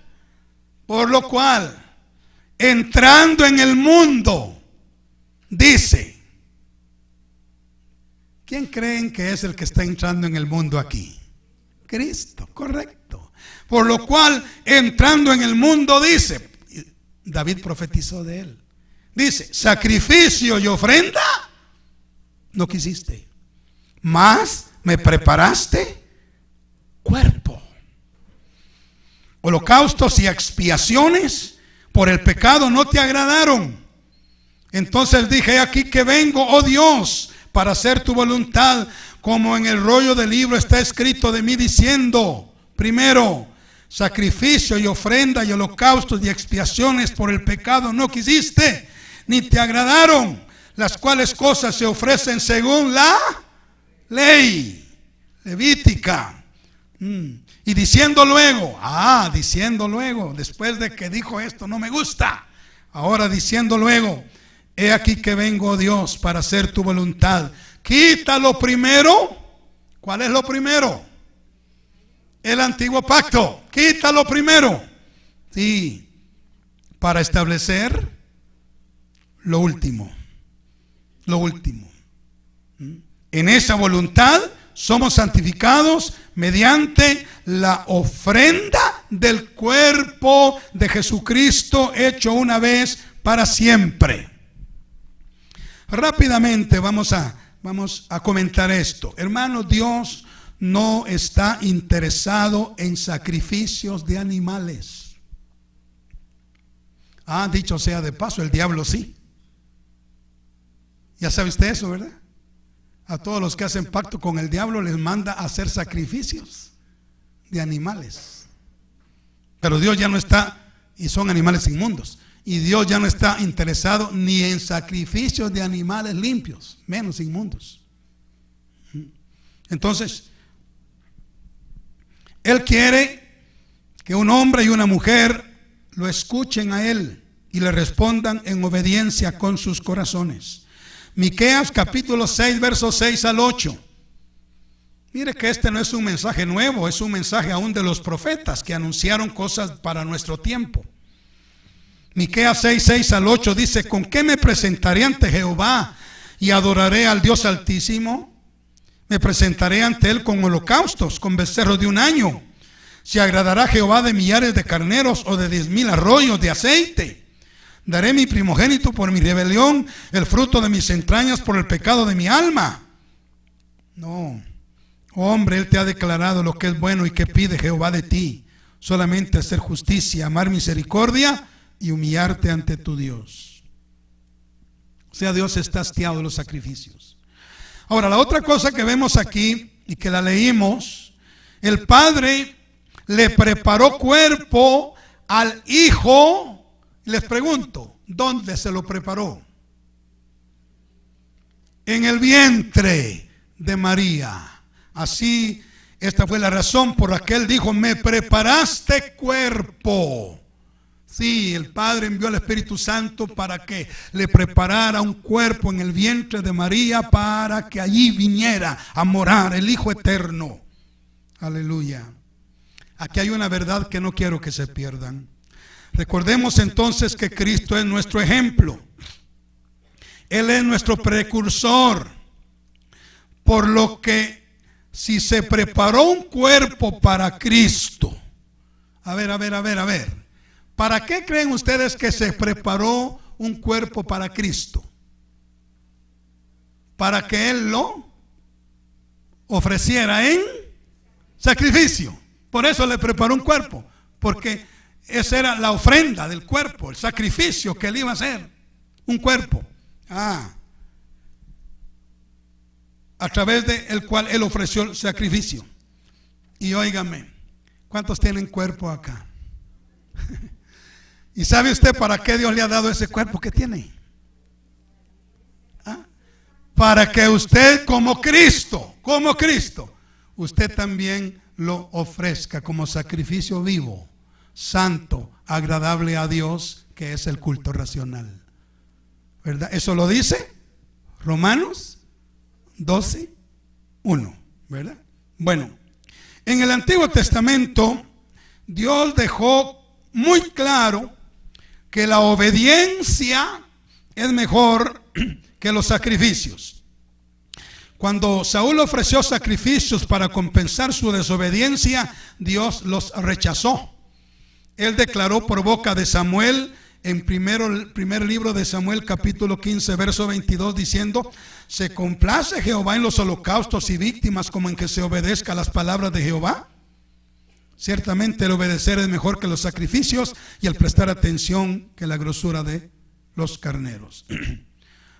entrando en el mundo, dice, ¿quién creen que es el que está entrando en el mundo aquí? Cristo, correcto. Por lo cual, entrando en el mundo, dice, David profetizó de él, dice, sacrificio y ofrenda no quisiste, mas me preparaste cuerpo. Holocaustos y expiaciones por el pecado no te agradaron. Entonces dije, aquí que vengo, oh Dios, para hacer tu voluntad, como en el rollo del libro está escrito de mí, diciendo, primero, sacrificio y ofrenda y holocaustos y expiaciones por el pecado no quisiste, ni te agradaron, las cuales cosas se ofrecen según la ley levítica. Y diciendo luego, después de que dijo esto, no me gusta, ahora diciendo luego, he aquí que vengo, oh Dios, para hacer tu voluntad. Quita lo primero. ¿Cuál es lo primero? El antiguo pacto. Quita lo primero. Sí, para establecer lo último. Lo último. En esa voluntad somos santificados mediante la ofrenda del cuerpo de Jesucristo, hecho una vez para siempre. Rápidamente vamos a comentar esto. Hermanos, Dios no está interesado en sacrificios de animales. Dicho sea de paso, el diablo sí. Ya sabe usted eso, ¿verdad? A todos los que hacen pacto con el diablo les manda a hacer sacrificios de animales. Pero Dios ya no está, y son animales inmundos, y Dios ya no está interesado ni en sacrificios de animales limpios, menos inmundos. Entonces, Él quiere que un hombre y una mujer lo escuchen a Él y le respondan en obediencia con sus corazones. Miqueas capítulo 6, versos 6 al 8. Mire que este no es un mensaje nuevo, es un mensaje aún de los profetas que anunciaron cosas para nuestro tiempo. Miqueas 6, 6 al 8 dice, ¿con qué me presentaré ante Jehová y adoraré al Dios Altísimo? Me presentaré ante Él con holocaustos, con becerros de un año. ¿Se agradará Jehová de millares de carneros o de 10,000 arroyos de aceite? Daré mi primogénito por mi rebelión, el fruto de mis entrañas por el pecado de mi alma. No, hombre, Él te ha declarado lo que es bueno y que pide Jehová de ti. Solamente hacer justicia, amar misericordia y humillarte ante tu Dios. O sea, Dios está hastiado de los sacrificios. Ahora, la otra cosa que vemos aquí y que la leímos, el Padre le preparó cuerpo al Hijo. Les pregunto, ¿dónde se lo preparó? En el vientre de María. Así, esta fue la razón por la que Él dijo, me preparaste cuerpo. Sí, el Padre envió al Espíritu Santo para que le preparara un cuerpo en el vientre de María para que allí viniera a morar el Hijo Eterno. Aleluya. Aquí hay una verdad que no quiero que se pierdan. Recordemos entonces que Cristo es nuestro ejemplo. Él es nuestro precursor. Por lo que si se preparó un cuerpo para Cristo. A ver. ¿Para qué creen ustedes que se preparó un cuerpo para Cristo? Para que Él lo ofreciera en sacrificio. Por eso le preparó un cuerpo, porque esa era la ofrenda del cuerpo, el sacrificio que Él iba a hacer. Un cuerpo a través del cual Él ofreció el sacrificio. Y óigame, ¿cuántos tienen cuerpo acá? ¿Y sabe usted para qué Dios le ha dado ese cuerpo que tiene? Para que usted como Cristo, usted también lo ofrezca como sacrificio vivo, santo, agradable a Dios, que es el culto racional. ¿Verdad? Eso lo dice Romanos 12:1, ¿verdad? Bueno, en el Antiguo Testamento Dios dejó muy claro que la obediencia es mejor que los sacrificios. Cuando Saúl ofreció sacrificios para compensar su desobediencia, Dios los rechazó. Él declaró por boca de Samuel en el primer libro de Samuel, capítulo 15, verso 22, diciendo: ¿se complace Jehová en los holocaustos y víctimas como en que se obedezca a las palabras de Jehová? Ciertamente el obedecer es mejor que los sacrificios, y el prestar atención que la grosura de los carneros.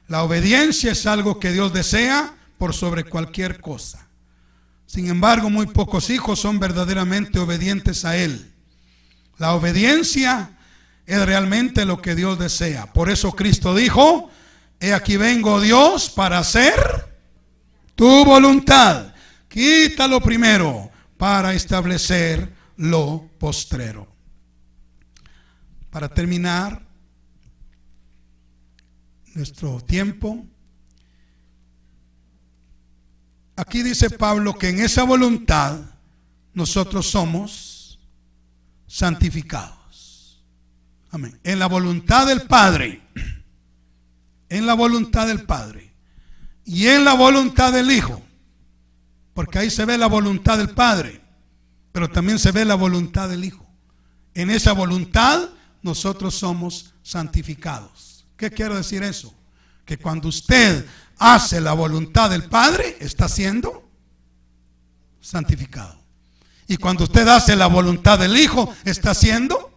La obediencia es algo que Dios desea por sobre cualquier cosa. Sin embargo, muy pocos hijos son verdaderamente obedientes a Él. La obediencia es realmente lo que Dios desea. Por eso Cristo dijo: he aquí vengo, Dios, para hacer tu voluntad. Quítalo primero para establecer lo postrero. Para terminar nuestro tiempo, aquí dice Pablo que en esa voluntad nosotros somos santificados. Amén. En la voluntad del Padre, en la voluntad del Padre y en la voluntad del Hijo, porque ahí se ve la voluntad del Padre, pero también se ve la voluntad del Hijo. En esa voluntad nosotros somos santificados. ¿Qué quiero decir eso? Que cuando usted hace la voluntad del Padre, está siendo santificado. Y cuando usted hace la voluntad del Hijo, está siendo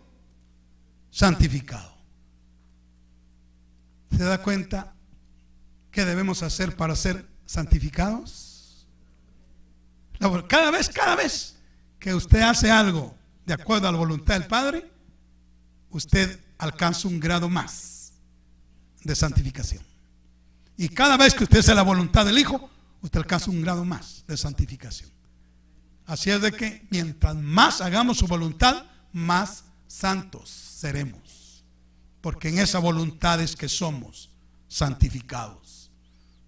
santificado. ¿Se da cuenta qué debemos hacer para ser santificados? Cada vez que usted hace algo de acuerdo a la voluntad del Padre, usted alcanza un grado más de santificación. Y cada vez que usted hace la voluntad del Hijo, usted alcanza un grado más de santificación. Así es de que mientras más hagamos su voluntad, más santos seremos. Porque en esa voluntad es que somos santificados.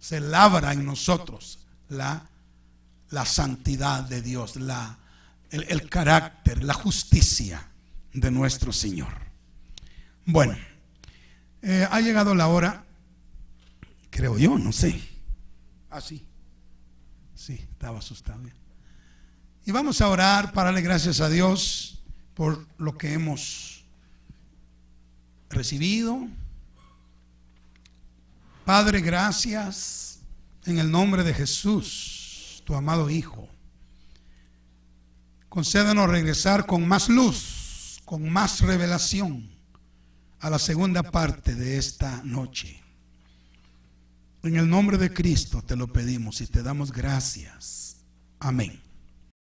Se labra en nosotros la santidad de Dios, el carácter, la justicia de nuestro Señor. Bueno, ha llegado la hora, creo yo, no sé. Sí, estaba asustado. Y vamos a orar para darle gracias a Dios por lo que hemos recibido. Padre, gracias en el nombre de Jesús, tu amado Hijo. Concédanos regresar con más luz, con más revelación a la segunda parte de esta noche. En el nombre de Cristo te lo pedimos y te damos gracias. Amén.